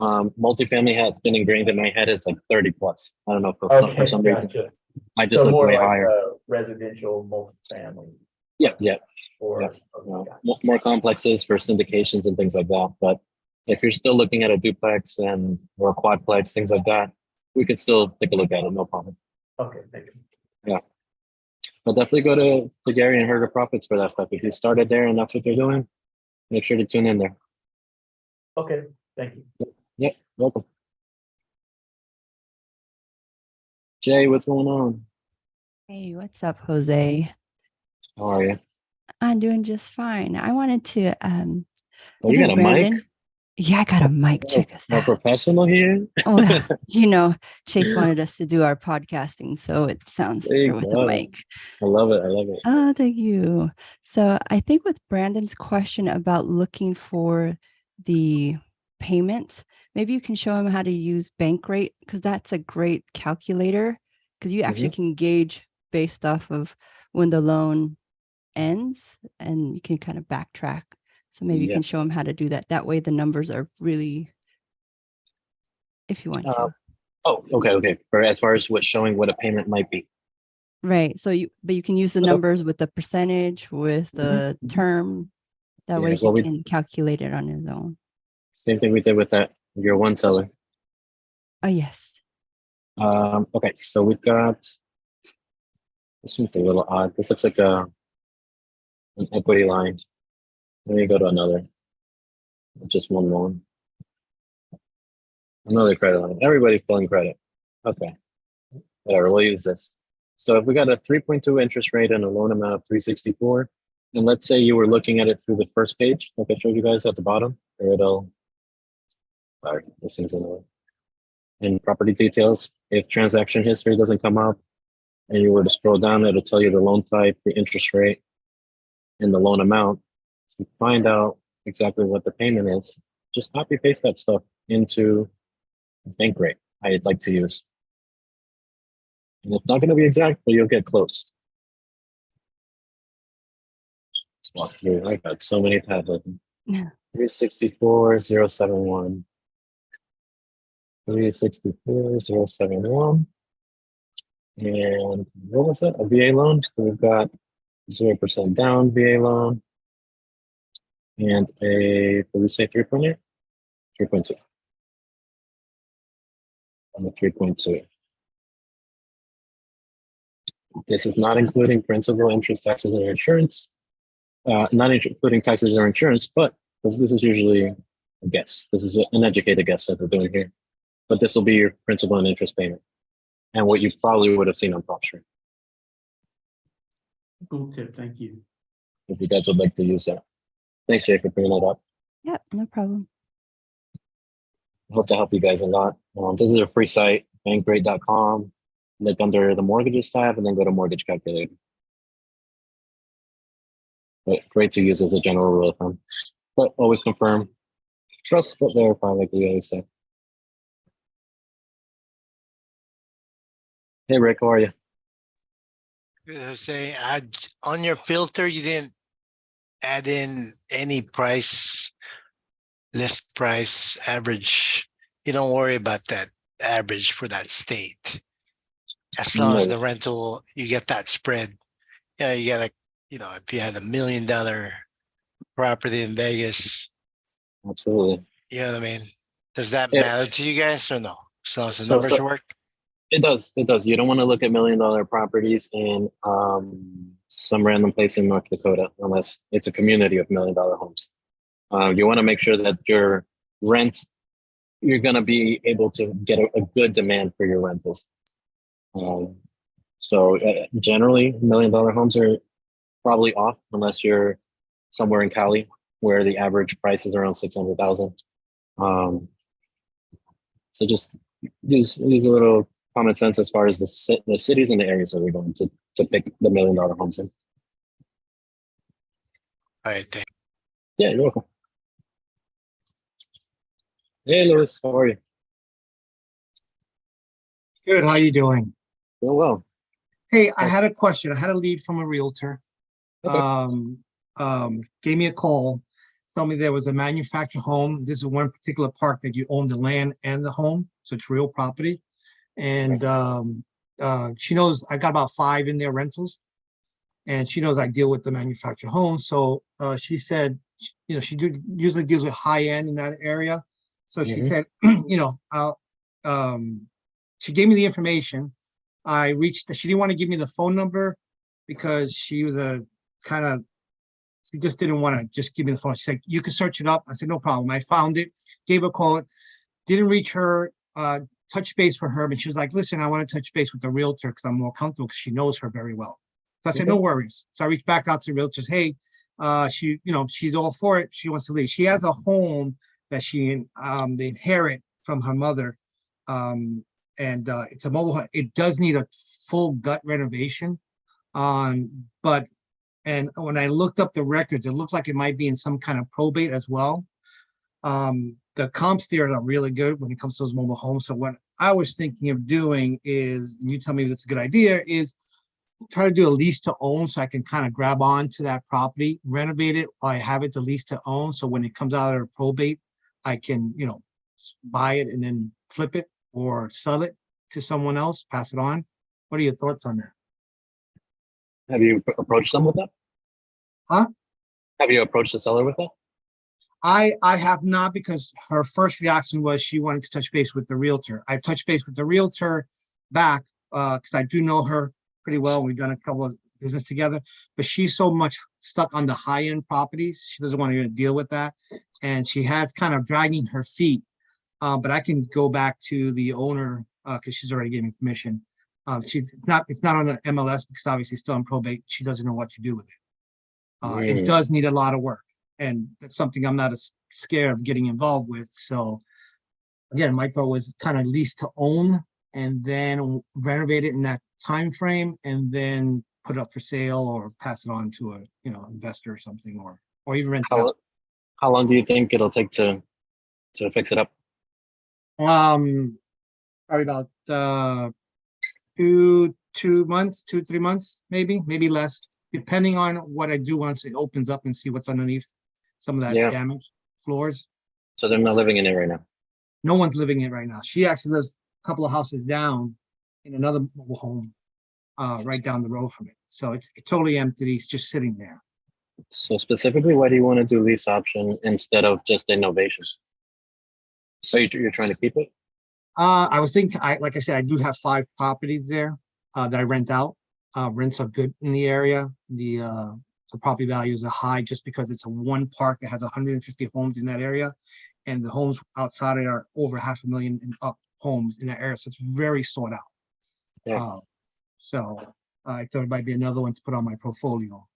Multifamily has been ingrained in my head as like 30 plus. I don't know for some reason. I just look way higher. Residential multifamily. Yeah. Or more complexes for syndications and things like that. But if you're still looking at a duplex or a quadplex, things like that, we could still take a look at it. No problem. Okay, thanks. Yeah. But definitely go to Gary and Herd of Profits for that stuff. If you started there and that's what they're doing, make sure to tune in there. Okay, thank you. Yep, welcome. Jay, what's going on? Hey, what's up, Jose? How are you? I'm doing just fine. I wanted to Oh, I you got think a mic? Brandon. Yeah, I got a mic. Check us More out. professional here? Well, Chase wanted us to do our podcasting, so it sounds There you better with a go. mic. I love it. I love it. Oh, thank you. So I think with Brandon's question about looking for the payments, maybe you can show him how to use bank rate, because that's a great calculator, because you actually can gauge based off of when the loan ends and you can kind of backtrack. So maybe you can show Yes. him how to do that. That way the numbers are really, if you want to. Oh, okay. For as far as showing what a payment might be. Right. So but you can use the numbers with the percentage, with the term. That way he can calculate it on his own. Same thing we did with that your one seller. Oh, yes. Okay, so we've got, this one's a little odd. This looks like an equity line. Let me go to another. Just one loan. Another credit line. Everybody's pulling credit. Okay. Whatever, we'll use this. So if we got a 3.2 interest rate and a loan amount of 364, and let's say you were looking at it through the first page, like I showed you guys at the bottom, or sorry, this thing's in the way. In property details, if transaction history doesn't come up and you were to scroll down, it'll tell you the loan type, the interest rate, and the loan amount. To find out exactly what the payment is, just copy paste that stuff into bank rate I'd like to use. And it's not going to be exact, but you'll get close. Let's walk through. I got so many tabs open. 364,071. 364,071. And what was that? A VA loan? So we've got 0% down VA loan. And did we say 3.8? 3.2. And a 3.2. This is not including principal, interest, taxes, or insurance. Not including taxes or insurance, but this is usually a guess. This is an educated guess that we're doing here. But this will be your principal and interest payment, and what you probably would have seen on PropStream. Cool tip. Thank you. If you guys would like to use that. Thanks, Jay, for bringing that up. Yep, no problem. I hope to help you guys a lot. This is a free site, bankrate.com. Look under the mortgages tab and then go to mortgage calculator. But great to use as a general rule of thumb. But always confirm, trust but verify, like we always say. Hey Rick, how are you? Say, on your filter, you didn't add in any price, list price, average. You don't worry about that average for that state. As long as the rental, you get that spread. Yeah, you get if you had $1 million property in Vegas. Absolutely. You know what I mean? Does that matter to you guys or no? So as the numbers work? It does. You don't want to look at $1 million properties in some random place in North Dakota unless it's a community of $1 million homes. You want to make sure that your rents, you're going to be able to get a good demand for your rentals. So generally, $1 million homes are probably off unless you're somewhere in Cali where the average price is around 600,000. So just use a little common sense as far as the cities and the areas that we're going to pick the $1 million homes in. All right, thanks. Yeah, you're welcome. Hey, Louis, how are you? Good. How you doing? Doing well. Hey, I had a question. I had a lead from a realtor. Okay. Gave me a call, told me there was a manufactured home. This is one particular park that you own the land and the home, so it's real property. And she knows I got about 5 in there rentals, and she knows I deal with the manufactured homes. So she said, she usually deals with high end in that area. So she said, she gave me the information. I reached, she didn't want to give me the phone number because she was she just didn't want to just give me the phone. She said, you can search it up. I said, no problem. I found it, gave her a call, didn't reach her. touched base with her, and she was like, listen, I want to touch base with the realtor because I'm more comfortable because she knows her very well. So I said, no worries. So I reached back out to realtors. Hey, she, she's all for it. She wants to leave. She has a home that they inherit from her mother. It's a mobile home. It does need a full gut renovation. But when I looked up the records, it looked like it might be in some kind of probate as well. The comps there are really good when it comes to those mobile homes. So what I was thinking of doing is, and you tell me if it's a good idea, is try to do a lease to own so I can kind of grab on to that property, renovate it while I have it the lease to own. So when it comes out of probate, I can, buy it and then flip it or sell it to someone else, pass it on. What are your thoughts on that? Have you approached them with that? Huh? Have you approached the seller with that? I have not, because her first reaction was she wanted to touch base with the realtor. I touched base with the realtor back because I do know her pretty well. We've done a couple of business together, but she's so much stuck on the high end properties. She doesn't want to deal with that. And she has kind of dragging her feet. But I can go back to the owner because she's already given permission. It's not on the MLS because obviously still on probate. She doesn't know what to do with it. It does need a lot of work. And that's something I'm not as scared of getting involved with. So again, my thought was kind of lease to own and then renovate it in that time frame and then put it up for sale or pass it on to a investor or something, or even rent it out. How long do you think it'll take to fix it up? Probably about 2 months, 2-3 months, maybe less, depending on what I do once it opens up and see what's underneath some of that damaged floors. So they're not living in it right now? No one's living in it right now. She actually lives a couple of houses down in another mobile home right down the road from it. So it's totally empty. It's just sitting there. So specifically, why do you want to do lease option instead of just innovation? So you're trying to keep it? I was thinking, like I said, I do have 5 properties there that I rent out. Rents are good in the area. The property values are high just because it's a one park that has 150 homes in that area. And the homes outside it are over 500,000 and up homes in that area. So it's very sought out. Yeah. So I thought it might be another one to put on my portfolio.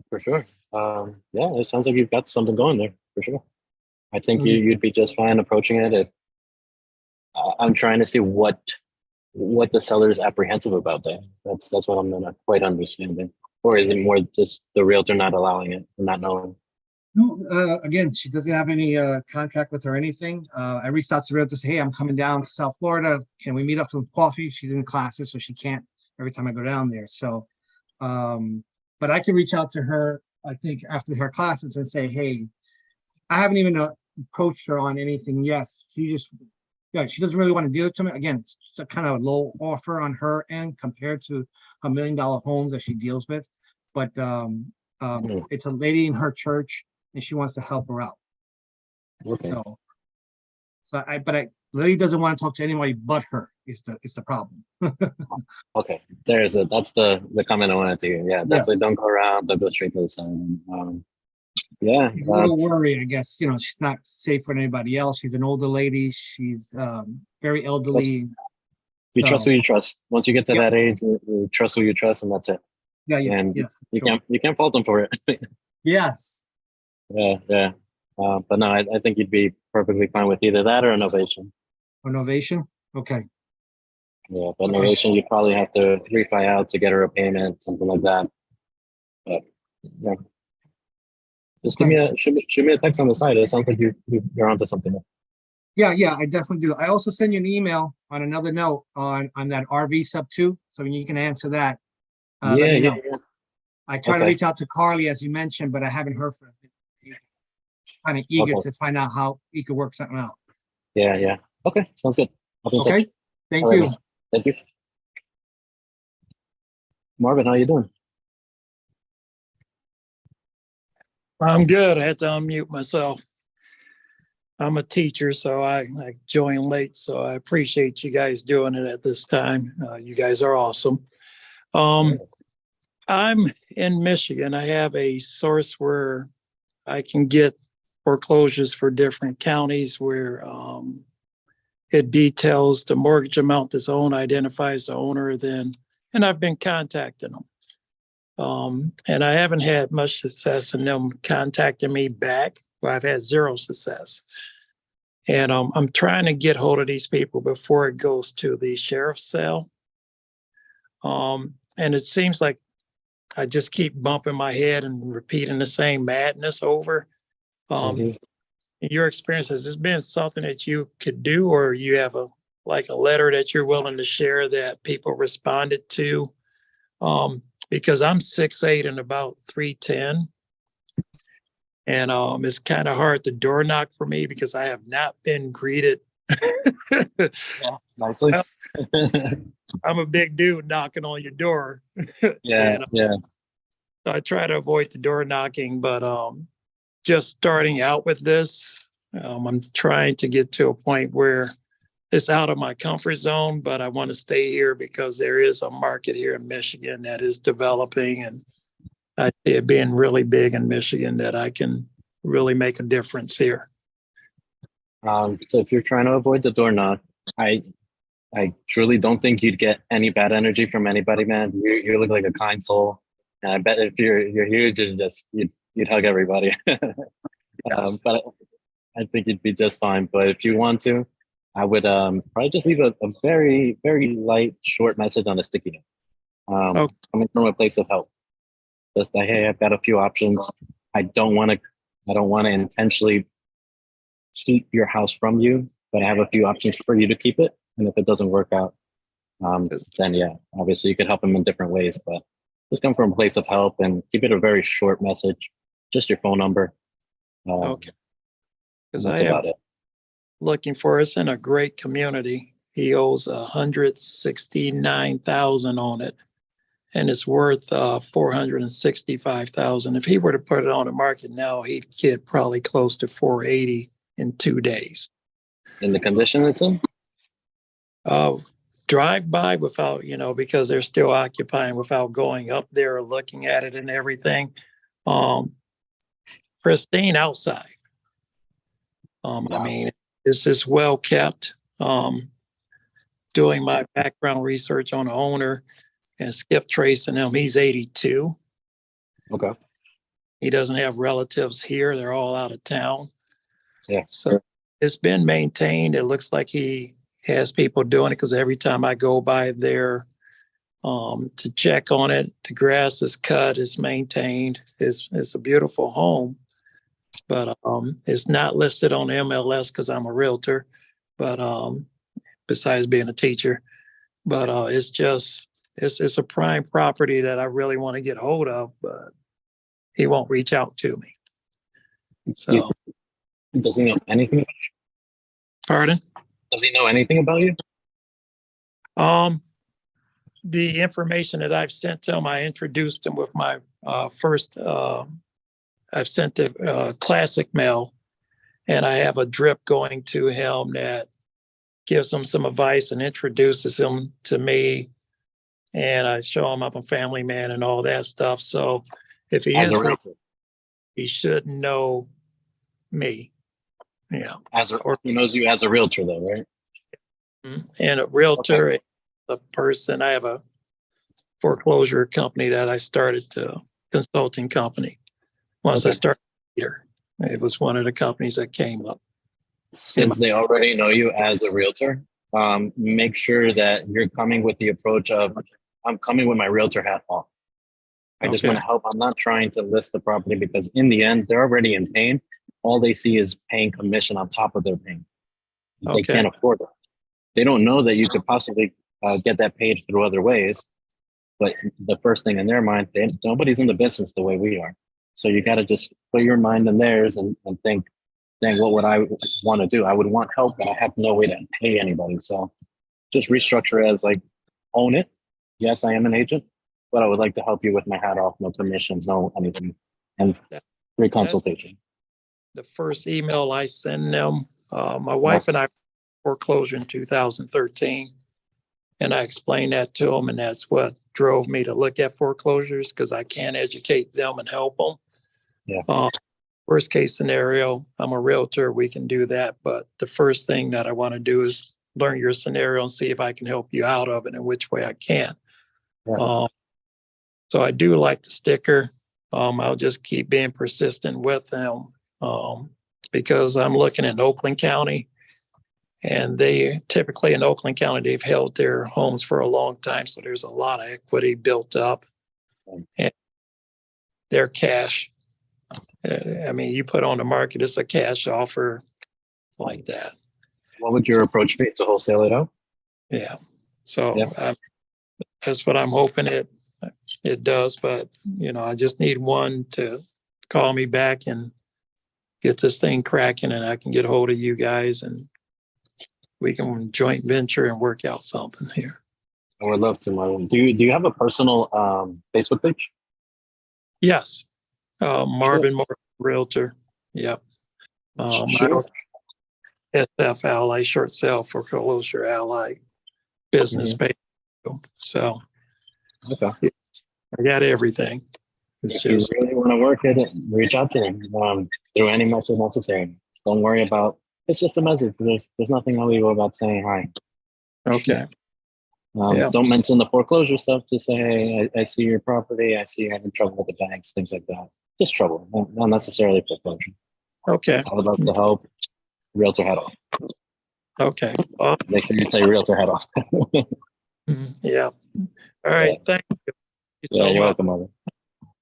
For sure. Yeah, it sounds like you've got something going there, for sure. I think you'd be just fine approaching it. If I'm trying to see what the seller is apprehensive about there. That's what I'm not quite understanding. Or is it more just the realtor not allowing it and not knowing? No, again, she doesn't have any contract with her or anything. I reached out to the realtor to say, hey, I'm coming down to South Florida. Can we meet up for coffee? She's in classes, so she can't every time I go down there. So, but I can reach out to her, I think, after her classes and say, hey, I haven't even approached her on anything. Yes, she doesn't really want to deal with me. Again, it's just a kind of low offer on her end compared to $1 million homes that she deals with. But it's a lady in her church and she wants to help her out. Okay. But lady doesn't want to talk to anybody but her. It's the problem. Okay. That's the comment I wanted to hear. Yeah, definitely don't go around, don't go straight to the sun. Yeah. She's a little worried, I guess. She's not safe for anybody else. She's an older lady. She's very elderly. You trust who you trust. Once you get to that age, you trust who you trust, and that's it. Yeah. And you can't fault them for it. Yes. Yeah. But no, I think you'd be perfectly fine with either that or innovation. Innovation? Okay. Yeah, but innovation, you probably have to refi out to get her a payment, something like that. But yeah. Just shoot me a text on the side. It sounds like you're onto something. Yeah, I definitely do. I also send you an email on another note on that RV SubTo, so you can answer that. Let me know. Yeah. I try to reach out to Carly, as you mentioned, but I haven't heard from her. Kind of eager to find out how he could work something out. Yeah. Okay, sounds good. Okay, thank you. Thank you. Marvin, how you doing? I'm good. I had to unmute myself. I'm a teacher, so I joined late, so I appreciate you guys doing it at this time. You guys are awesome. I'm in Michigan. I have a source where I can get foreclosures for different counties where it details the mortgage amount that's owed, identifies the owner, and I've been contacting them. And I haven't had much success in them contacting me back. Well, I've had zero success. And I'm trying to get hold of these people before it goes to the sheriff's cell. And it seems like I just keep bumping my head and repeating the same madness over. In your experience, has this been something that you could do, or you have a letter that you're willing to share that people responded to? Because I'm 6'8" and about 310. And it's kind of hard to door knock for me because I have not been greeted. Yeah, nicely. Well, I'm a big dude knocking on your door. Yeah, yeah. So I try to avoid the door knocking, but just starting out with this, I'm trying to get to a point where it's out of my comfort zone, but I want to stay here because there is a market here in Michigan that is developing, and I see it being really big in Michigan that I can really make a difference here. So if you're trying to avoid the door knock, I truly don't think you'd get any bad energy from anybody, man. You look like a kind soul, and I bet if you're huge, you'd hug everybody. But I think you'd be just fine. But if you want to, I would probably just leave a very, very light, short message on a sticky note. Coming from a place of help. Just like, hey, I've got a few options. I don't want to intentionally keep your house from you, but I have a few options for you to keep it. And if it doesn't work out, then yeah, obviously you could help them in different ways. But just come from a place of help and keep it a very short message, just your phone number. Okay. Because that's I am about it. looking for us in a great community. He owes $169,000 on it, and it's worth $465,000. If he were to put it on the market now, he'd get probably close to $480 in 2 days. In the condition it's in? Drive by without, because they're still occupying, without going up there or looking at it and everything. Pristine outside. I mean, this is well kept. Doing my background research on the owner and Skip tracing him, he's 82. Okay. He doesn't have relatives here. They're all out of town. Yeah. So it's been maintained. It looks like he has people doing it because every time I go by there to check on it, the grass is cut, it's maintained. It's a beautiful home, but it's not listed on MLS because I'm a realtor, but besides being a teacher, but it's a prime property that I really want to get hold of, but he won't reach out to me. So does he know anything? Pardon? Does he know anything about you? The information that I've sent to him, I introduced him with my first, I've sent the classic mail, and I have a drip going to him that gives him some advice and introduces him to me. And I show him I'm a family man and all that stuff. So if he As is, a realtor. he should know me. Yeah. He knows you as a realtor though, right? And a realtor, a person, I have a foreclosure company that I started, consulting company. Once I started here, it was one of the companies that came up. Since they already know you as a realtor, make sure that you're coming with the approach of, I'm coming with my realtor hat on. I just want to help. I'm not trying to list the property because in the end, they're already in pain. All they see is paying commission on top of their pain. They can't afford it. They don't know that you could possibly get that paid through other ways. But the first thing in their mind, nobody's in the business the way we are. So you got to just put your mind in theirs and think, dang, what would I want to do? I would want help, but I have no way to pay anybody. So just restructure as like, own it. Yes, I am an agent, but I would like to help you with my hat off, no commissions, no anything, and free consultation. The first email I send them, my wife and I foreclosure in 2013. And I explained that to them, and that's what drove me to look at foreclosures because I can't educate them and help them. Yeah. Worst case scenario, I'm a realtor, we can do that. But the first thing that I want to do is learn your scenario and see if I can help you out of it and which way I can. Yeah. So I do like the sticker. I'll just keep being persistent with them because I'm looking at Oakland County, and they typically in Oakland County, they've held their homes for a long time. So there's a lot of equity built up, and they're cash. I mean, you put on the market, it's a cash offer like that. What would your approach be, to wholesale it out? Yeah. So Yeah. that's what I'm hoping it does. But, I just need one to call me back and get this thing cracking, and I can get a hold of you guys and we can joint venture and work out something here. I would love to, Marvin. Do you have a personal Facebook page? Yes. Marvin Moore, Realtor. Yep. Sure. SF Ally, short sale foreclosure ally business page. So Okay. I got everything. It's If just you really want to work it, reach out to him through any method necessary. Don't worry about, it's just a message. There's nothing illegal about saying hi. okay. Yeah. Don't mention the foreclosure stuff. Just say, hey, I see your property. I see you having trouble with the banks, things like that. Just trouble, not necessarily foreclosure. Okay. I would love to help. Realtor head off. Okay. Make sure you say realtor head off. Yeah. All right. Yeah. Thank you. Yeah, so you're much. welcome, Marvin.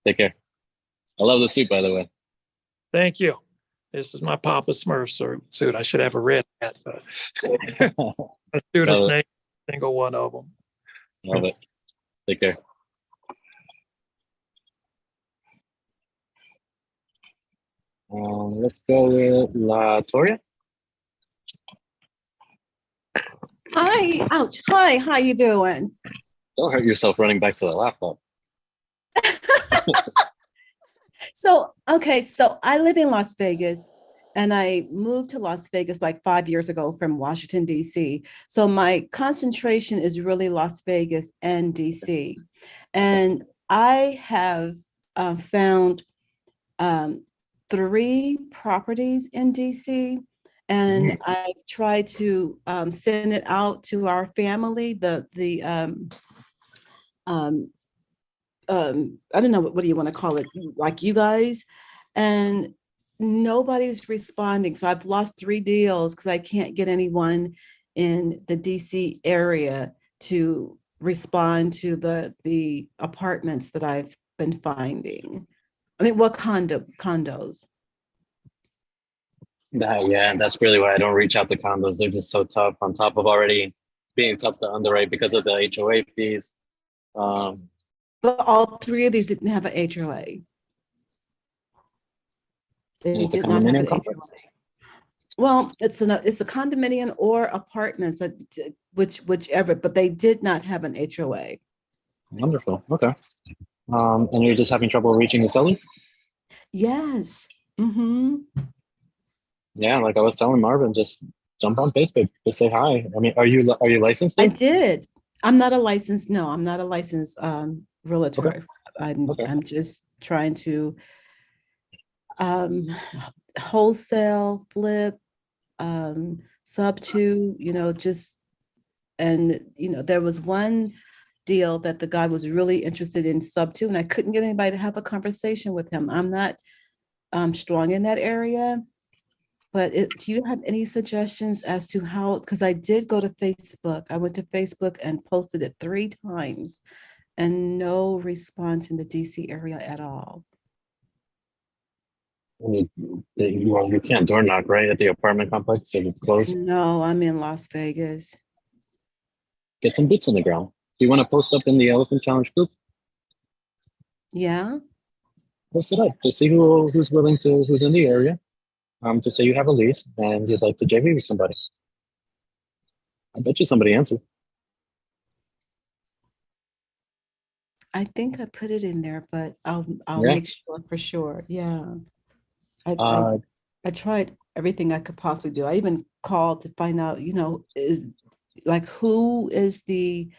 Take care. I love the suit, by the way. Thank you. This is my Papa Smurf suit. I should have a red hat, but I do this Love it. name, single one of them. Love it. Take care. Let's go with La Toria. Hi, ouch. Hi, how you doing? Don't hurt yourself running back to the laptop. So I live in Las Vegas, and I moved to Las Vegas like 5 years ago from Washington, D.C. So my concentration is really Las Vegas and D.C. And I have found 3 properties in D.C. And I tried to send it out to our family, I don't know, what do you want to call it, like you guys, and nobody's responding. So I've lost 3 deals because I can't get anyone in the DC area to respond to the apartments that I've been finding. I mean, what condos? Yeah, that's really why I don't reach out to condos. They're just so tough, on top of already being tough to underwrite because of the HOA fees. But all 3 of these didn't have an HOA. They It's a did not have an condominium complex? HOA. Well, it's a condominium or apartments, whichever, but they did not have an HOA. Wonderful. Okay. And you're just having trouble reaching the seller? Yes. Mm-hmm. Yeah, like I was telling Marvin, just jump on Facebook, just say hi. I mean, are you licensed? I did. I'm not a licensed realtor. Okay. I'm just trying to wholesale, flip, SubTo, there was one deal that the guy was really interested in SubTo, and I couldn't get anybody to have a conversation with him. I'm not strong in that area, but do you have any suggestions as to how, because I did go to Facebook. I went to Facebook and posted it 3 times and no response in the DC area at all. You can't door knock, right, at the apartment complex if it's closed? No, I'm in Las Vegas. Get some boots on the ground. Do you want to post up in the Elephant Challenge group? Yeah. Post it up to see who's in the area. To say you have a lease and you'd like to JV with somebody. I bet you somebody answered. I think I put it in there, but I'll Yeah. make sure for sure. Yeah. I tried everything I could possibly do. I even called to find out, who is the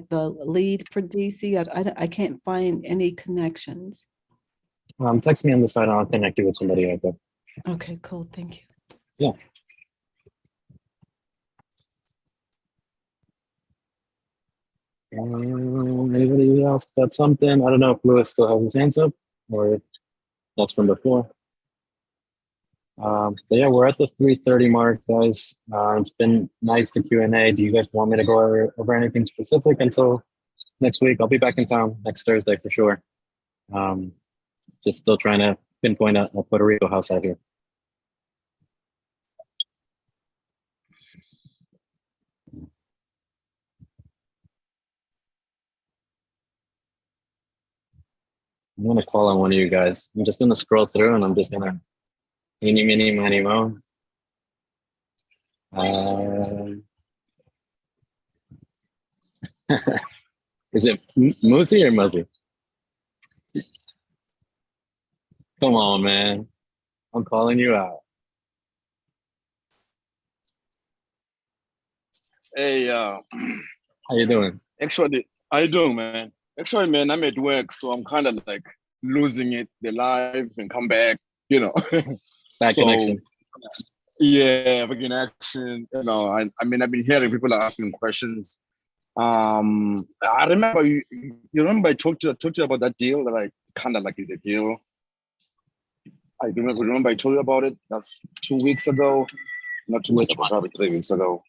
the lead for DC. I can't find any connections. Text me on the side and I'll connect you with somebody out there. Okay, cool. Thank you. Yeah. Anybody else got something? I don't know if Lewis still has his hands up or if that's from before. But yeah, we're at the 3:30 mark, guys. It's been nice to Q&A. Do you guys want me to go over anything specific until next week? I'll be back in town next Thursday for sure. Just still trying to pinpoint a Puerto Rico house out here. I'm gonna call on one of you guys. I'm just gonna scroll through and I'm just gonna eeny, meeny, miny, mo. Is it Moosey or Muzzy? Come on, man. I'm calling you out. Hey, How you doing? actually, how you doing, man? Actually, man, I'm at work, so I'm kind of like losing it, the live and come back, you know. Back in action. Yeah, back in action. You know, I mean, I've been hearing people asking questions. I remember you remember I talked to you about that deal that I kind of like is a deal. I remember I told you about it. That's 2 weeks ago, not 2 weeks ago, probably 3 weeks ago,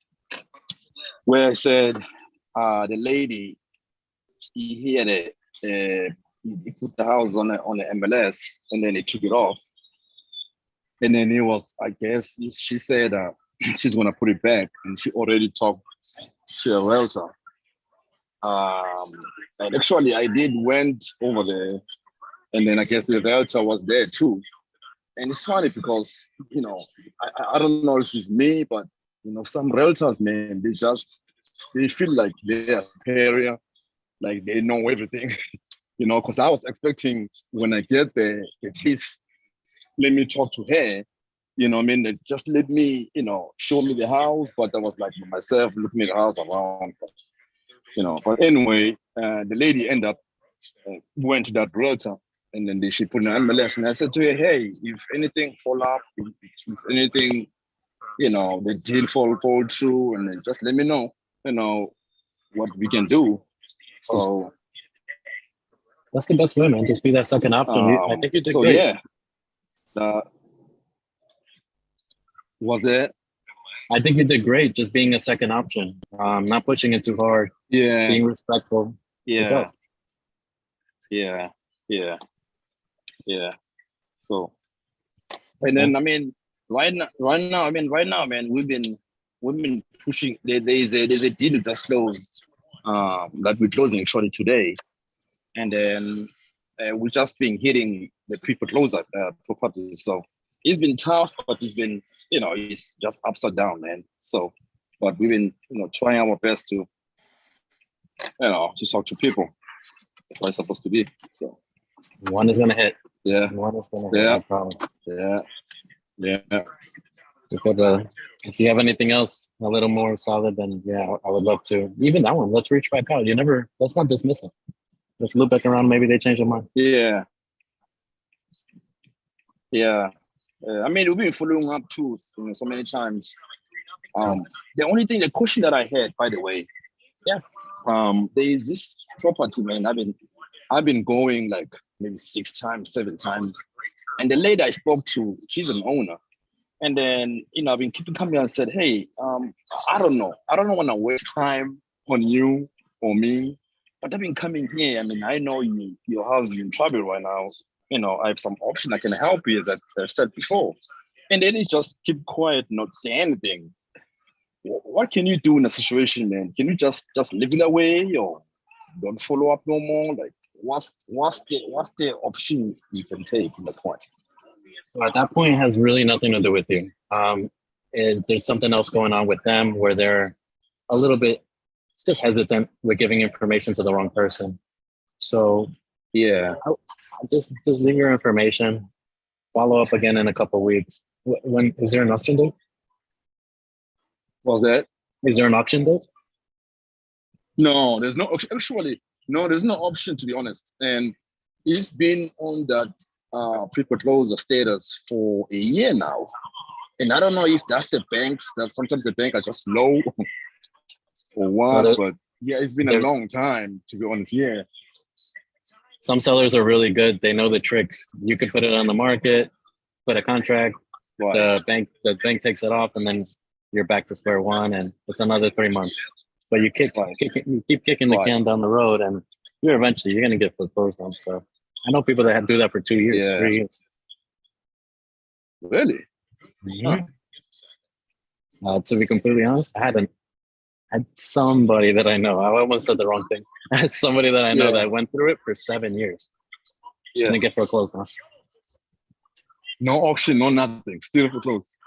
where I said the lady he had he put the house on the MLS and then he took it off, and then it was, I guess she said she's gonna put it back, and she already talked to a realtor. And actually I did went over there, and then I guess the realtor was there too. And it's funny because, you know, I don't know if it's me, but, you know, some realtors, man, they feel like they're superior, like they know everything, you know, because I was expecting when I get there, at least let me talk to her, you know what I mean? Just let me, you know, show me the house, but I was like myself looking at the house around, you know. But anyway, the lady ended up, went to that realtor, and then she put an MLS, and I said to her, hey, if anything fall up, if anything, you know, the deal fall through, and then just let me know, you know, what we can do. So that's the best way, man. Just be that second option. I think you did great. Yeah. Was that? I think you did great, just being a second option, not pushing it too hard. Yeah. Being respectful. Yeah. So, and then I mean, right now, man, we've been pushing. There's a deal just closed, that we're closing actually today, and then we just been hitting the pre-foreclosure properties. So it's been tough, but it's been, you know, it's just upside down, man. So, but we've been, you know, trying our best to, you know, to talk to people. That's what it's supposed to be. So one is gonna hit. Yeah. One is gonna hit. Yeah. No problem. Yeah. Okay, brother. If you have anything else a little more solid, then yeah, I would love to. Even that one, let's reach back out. Let's not dismiss it. Let's loop back around. Maybe they change their mind. Yeah. I mean, we've been following up too, you know, so many times. The question that I had, by the way, there is this property, man. I've been going like maybe 6 times, 7 times, and the lady I spoke to, she's an owner, and then, you know, I've been keeping coming and said, hey, I don't want to waste time on you or me, but I've been coming here. I mean, I know your house is in trouble right now. You know, I have some option I can help you, that I said before. And then they just keep quiet, not say anything. What can you do in a situation, man? Can you just leave it away, or don't follow up no more? Like, what's the option you can take in the point? So at that point, it has really nothing to do with you. There's something else going on with them where they're a little bit just hesitant with giving information to the wrong person. So yeah, just leave your information. Follow up again in a couple of weeks. When is there an auction date? What's that? Is there an auction date? No, there's no actually. No, there's no option, to be honest. And it's been on that pre-foreclosure status for a year now. And I don't know if that's the banks, that sometimes the bank are just slow or what, but Yeah, it's been a There's- long time, to be honest. Yeah. Some sellers are really good. They know the tricks. You can put it on the market, put a contract, Right. the bank takes it off, and then you're back to square one, and it's another 3 months. But you you keep kicking the Right. can down the road, and you're gonna get foreclosed on. So I know people that do that for 2 years, Yeah. 3 years. Really? Mhm. To be completely honest, had somebody that I know. I almost said the wrong thing. I had somebody that I know Yeah. that went through it for 7 years. Yeah. Didn't get foreclosed on. No auction, no nothing. Still foreclosed.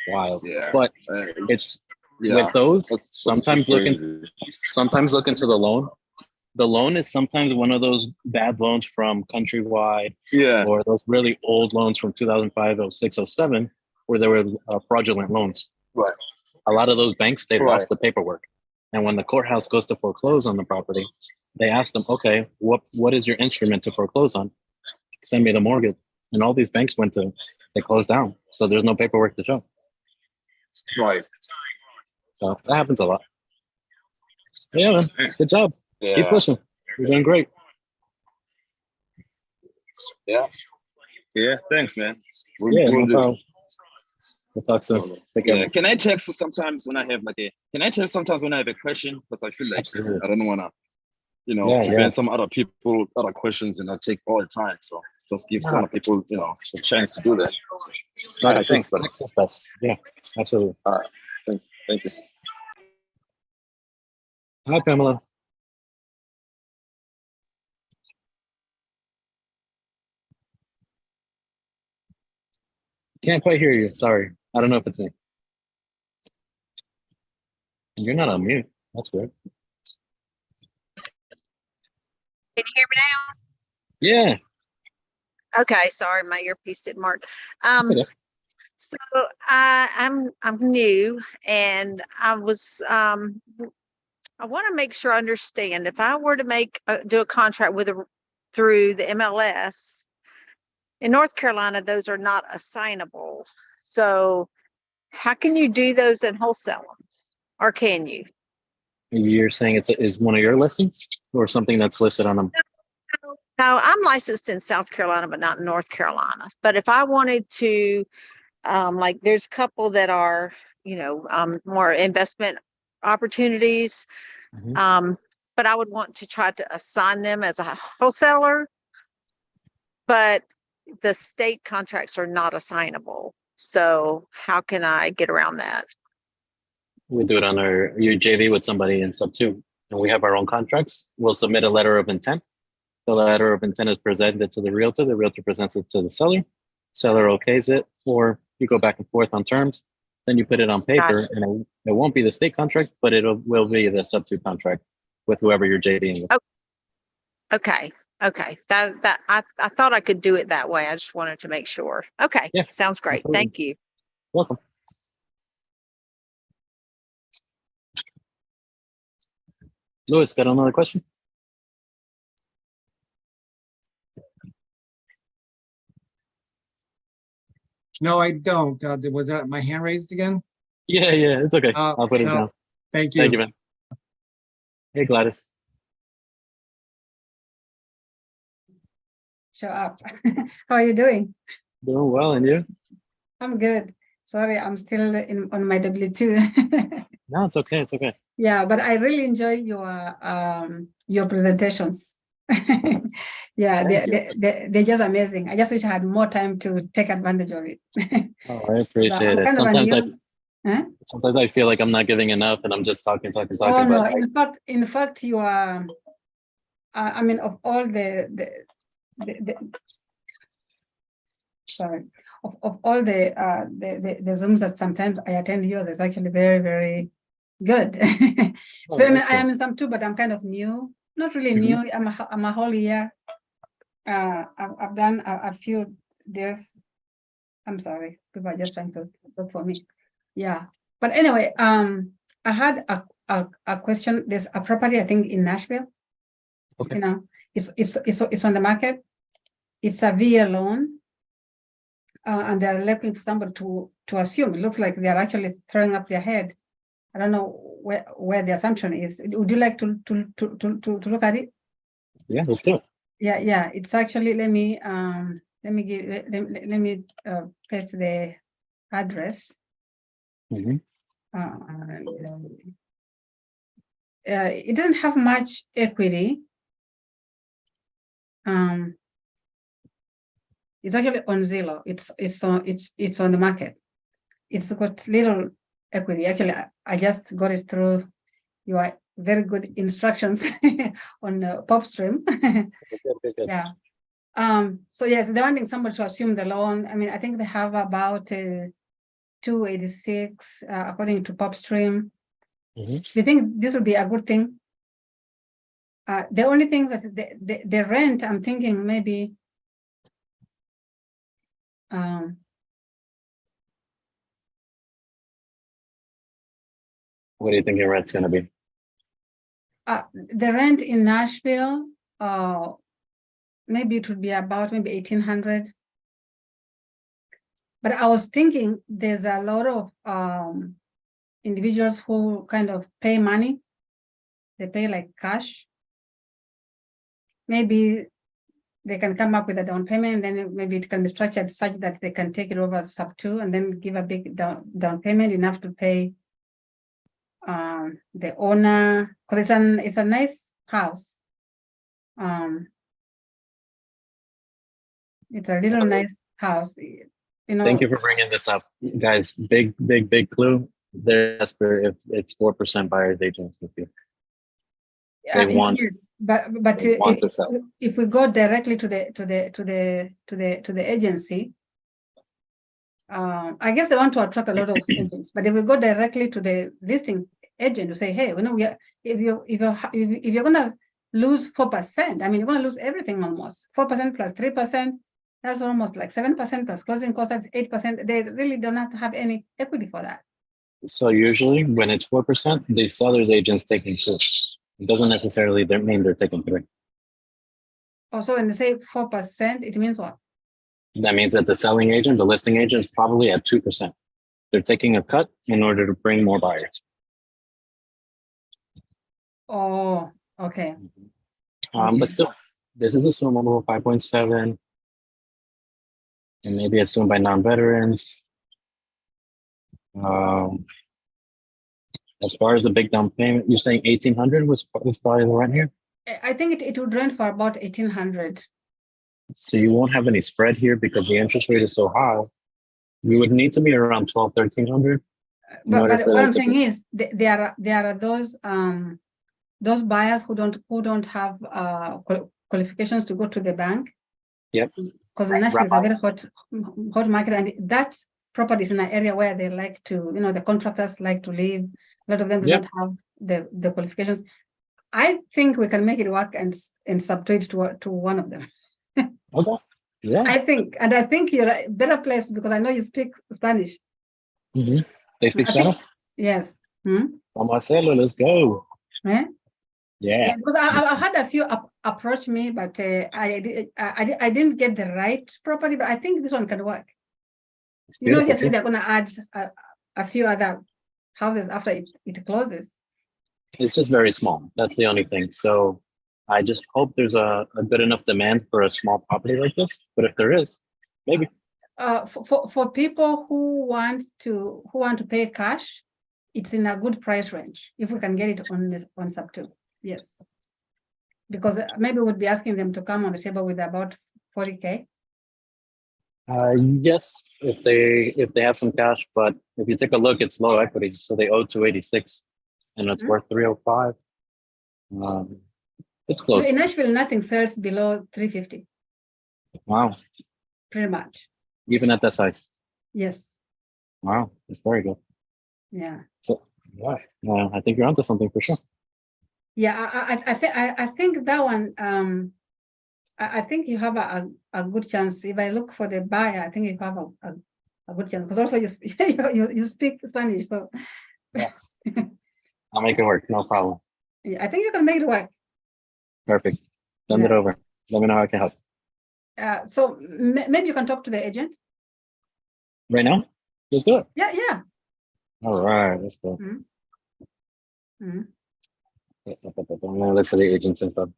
Wild. Yeah. But It's it's yeah. with those. That's Sometimes look crazy. into the loan. The loan is sometimes one of those bad loans from Countrywide Yeah. or those really old loans from 2005, 06, 07, where there were fraudulent loans. Right. A lot of those banks, they Right. lost the paperwork. And when the courthouse goes to foreclose on the property, they ask them, okay, what is your instrument to foreclose on? Send me the mortgage. And all these banks they closed down. So there's no paperwork to show. Right. So that happens a lot. Yeah, man. Good job. Keep Yeah. pushing. You're doing great. Yeah. Yeah. Thanks, man. Yeah, no We'll do. problem. We'll talk soon. Take care. Yeah. Can I text sometimes when I have a question? Because I feel like Absolutely. I don't wanna, Yeah, prevent yeah. some other people, other questions, and I take all the time. So just give some Nah. people, a chance to do that. No, All right, thanks, buddy. text is best. Yeah, absolutely. All right. Thank you. Hi, Pamela. Can't quite hear you. Sorry. I don't know if it's me. You're not on mute. That's weird. Can you hear me Yeah. now? Okay, sorry, my earpiece didn't work. Okay. So I'm new, and I want to make sure I understand. If I were to do a contract through the MLS in North Carolina, those are not assignable. So how can you do those and wholesale them, or can you? You're saying is one of your listings or something that's listed on them? No, I'm licensed in South Carolina, but not in North Carolina. But if I wanted to, like there's a couple that are, more investment opportunities. But I would want to try to assign them as a wholesaler, but the state contracts are not assignable. So how can I get around that? We do it on your JV with somebody in SubTo, and we have our own contracts. We'll submit a letter of intent. The letter of intent is presented to the realtor. The realtor presents it to the seller. Seller okays it, or you go back and forth on terms. Then you put it on paper, Gotcha. and it won't be the state contract, but will be the SubTo contract with whoever you're JVing with. Okay. That I thought I could do it that way. I just wanted to make sure. Okay. Yeah, Sounds great. absolutely. Thank you. Welcome. Louis, got another question? No, I don't. Was that my hand raised again? Yeah, it's okay. I'll put it no. down. Thank you. Thank you, man. Hey, Gladys. Show up. How are you doing? Doing well, and you? I'm good. Sorry, I'm still on my W2. No, it's okay. It's okay. Yeah, but I really enjoy your presentations. Yeah, they're just amazing. I just wish I had more time to take advantage of it. Oh, I appreciate it. Sometimes I feel like I'm not giving enough, and I'm just talking. Oh But no! In fact, you are. I mean, of all sorry, of all the Zooms that sometimes I attend, yours is actually very, very good. So I am in some too, but I'm kind of new. Not really new. I'm a whole year. I've done a few days. I'm sorry, people are just trying to look for me. Yeah, but anyway, I had a question. There's a property, I think, in Nashville. Okay. It's on the market. It's a VA loan, and they're looking for somebody to assume. It looks like they're actually throwing up their head I don't know where the assumption is. Would you like to look at it? Yeah, let's do it. Yeah. It's actually, let me paste the address. Mhm. Let's see. It doesn't have much equity. It's actually on Zillow. It's on the market. It's got little equity. Actually, I just got it through your very good instructions on PopStream. Yeah. So yes, they're wanting somebody to assume the loan. I mean, I think they have about 286 according to PopStream. Mm-hmm. Do you think this would be a good thing? The only thing that the rent, I'm thinking maybe What do you think your rent's going to be? the rent in Nashville, maybe it would be about maybe 1,800. But I was thinking there's a lot of individuals who kind of pay money. They pay like cash. Maybe they can come up with a down payment, and then maybe it can be structured such that they can take it over SubTo and then give a big down payment enough to pay the owner, because it's a nice house. It's a little nice house. You know. Thank you for bringing this up, guys. Big clue. They're desperate if it's 4% buyer's agency fee. They want. Yes, but want to sell. if we go directly to the agency, I guess they want to attract a lot of agents. But if we go directly to the listing agent to say, hey, if you're gonna lose 4%, I mean, you're gonna lose everything almost. 4% plus 3%, that's almost like 7% plus closing costs, that's 8%. They really do not have any equity for that. So usually when it's 4%, the seller's agent's taking 2. It doesn't necessarily mean they're taking 3. Also, when they say 4%, it means what? That means that the selling agent, the listing agent, is probably at 2%. They're taking a cut in order to bring more buyers. Oh, okay. But still, this is assumable 5.7, and maybe assumed by non-veterans. As far as the big down payment, you're saying 1,800 was probably the rent here? I think it would rent for about 1,800. So you won't have any spread here because the interest rate is so high. You would need to be around 1,200, 1,300. But what I'm saying is there are those buyers who don't have qualifications to go to the bank. Yep. Because Nashville is a very hot market, and that property is in an area where they like to, the contractors like to live. A lot of them do not have the qualifications. I think we can make it work and subtrade to one of them. Okay. Yeah. I think you're a better place because I know you speak Spanish. Mm-hmm. They speak Spanish? Yes. Vamos a hacerlo, let's go. Eh? Yeah. Because I've had a few approach me, but I didn't get the right property, but I think this one can work. Just they're going to add a few other houses after it closes. It's just very small. That's the only thing. So I just hope there's a good enough demand for a small property like this. But if there is, maybe. For people who want to pay cash, it's in a good price range if we can get it on SubTo. Yes, because maybe we'd be asking them to come on the table with about 40K. Yes, if they have some cash, but if you take a look, it's low equity, so they owe 286, and it's worth 305. It's close. In Nashville, nothing sells below 350. Wow. Pretty much. Even at that size. Yes. Wow, that's very good. Yeah. So yeah, I think you're onto something for sure. Yeah, I think that one. I think you have a good chance. If I look for the buyer, I think you have a good chance because also you speak Spanish, so yeah. I'll make it work. No problem. Yeah, I think you can make it work. Perfect. Send it over. Let me know how I can help. So maybe you can talk to the agent. Right now? Let's do it. Yeah. All right, let's go. Mhm. I'm gonna look for the agent's info.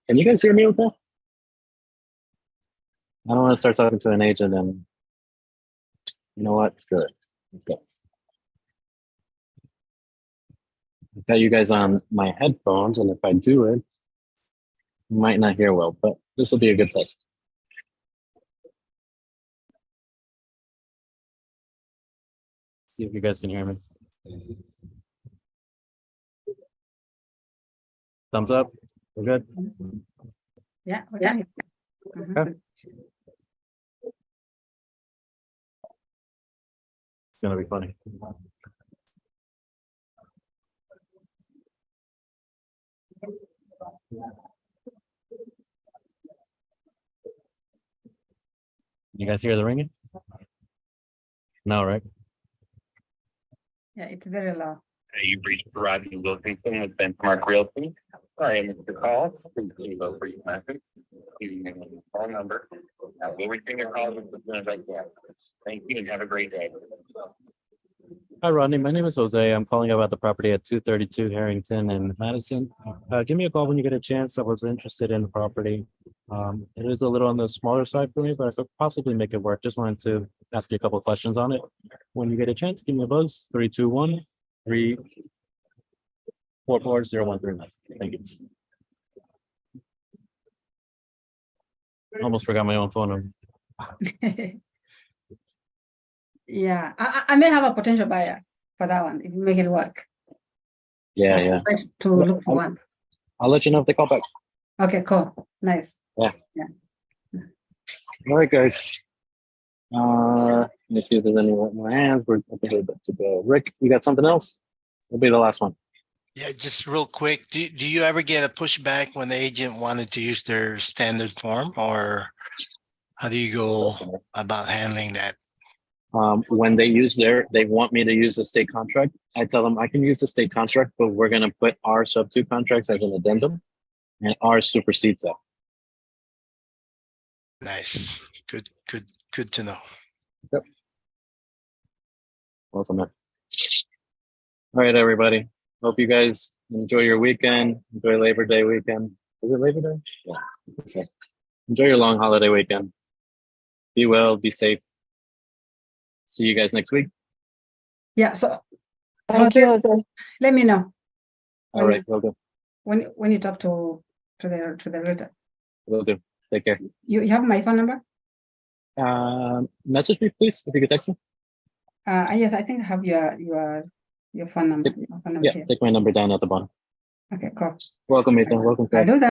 Can you guys hear me okay? I don't want to start talking to an agent and you know what? Screw it. Let's go. I've got you guys on my headphones, and if I do it, you might not hear well, but this will be a good test. See if you guys can hear me. Thumbs up. We're good. Yeah, we can. Mhm. Okay. It's gonna be funny. You guys hear the ringing? No, right? Yeah, it's very low. You've reached Rodney Wilkinson with Benchmark Realty. Sorry, I missed your call. Please leave over your message. Using your phone number. I will return your call as soon as I can. Thank you and have a great day. Hi, Rodney. My name is Jose. I'm calling about the property at 232 Harrington in Madison. Give me a call when you get a chance. I was interested in the property. It is a little on the smaller side for me, but I could possibly make it work. Just wanted to ask you a couple of questions on it. When you get a chance, give me a buzz. 321-344-0139. Thank you. Almost forgot my own phone number. Yeah, I may have a potential buyer for that one if you make it work. Yeah, yeah. Nice to look for one. I'll let you know if they call back. Okay, cool. Nice. Yeah. Yeah. All right, guys. Let me see if there's any more hands. We're good to go. Rick, you got something else? Will be the last one. Yeah, just real quick, do you ever get a pushback when the agent wanted to use their standard form, or how do you go about handling that? When they want me to use the state contract, I tell them I can use the state contract, but we're going to put our SubTo contracts as an addendum, and ours supersedes that. Nice. Good to know. Yep. Welcome, man. All right, everybody. Hope you guys enjoy your weekend. Enjoy Labor Day weekend. Is it Labor Day? Yeah. Okay. Enjoy your long holiday weekend. Be well, be safe. See you guys next week. Yeah, so Thank you, Jose. let me know All right, will do. when you talk to the realtor. Will do. Take care. You have my phone number? Message me, please, if you could text me. Yes, I think I have your phone number. Yeah, take my number down at the bottom. Okay, cool. Welcome, Ethan. Welcome, I'll Fred. do that.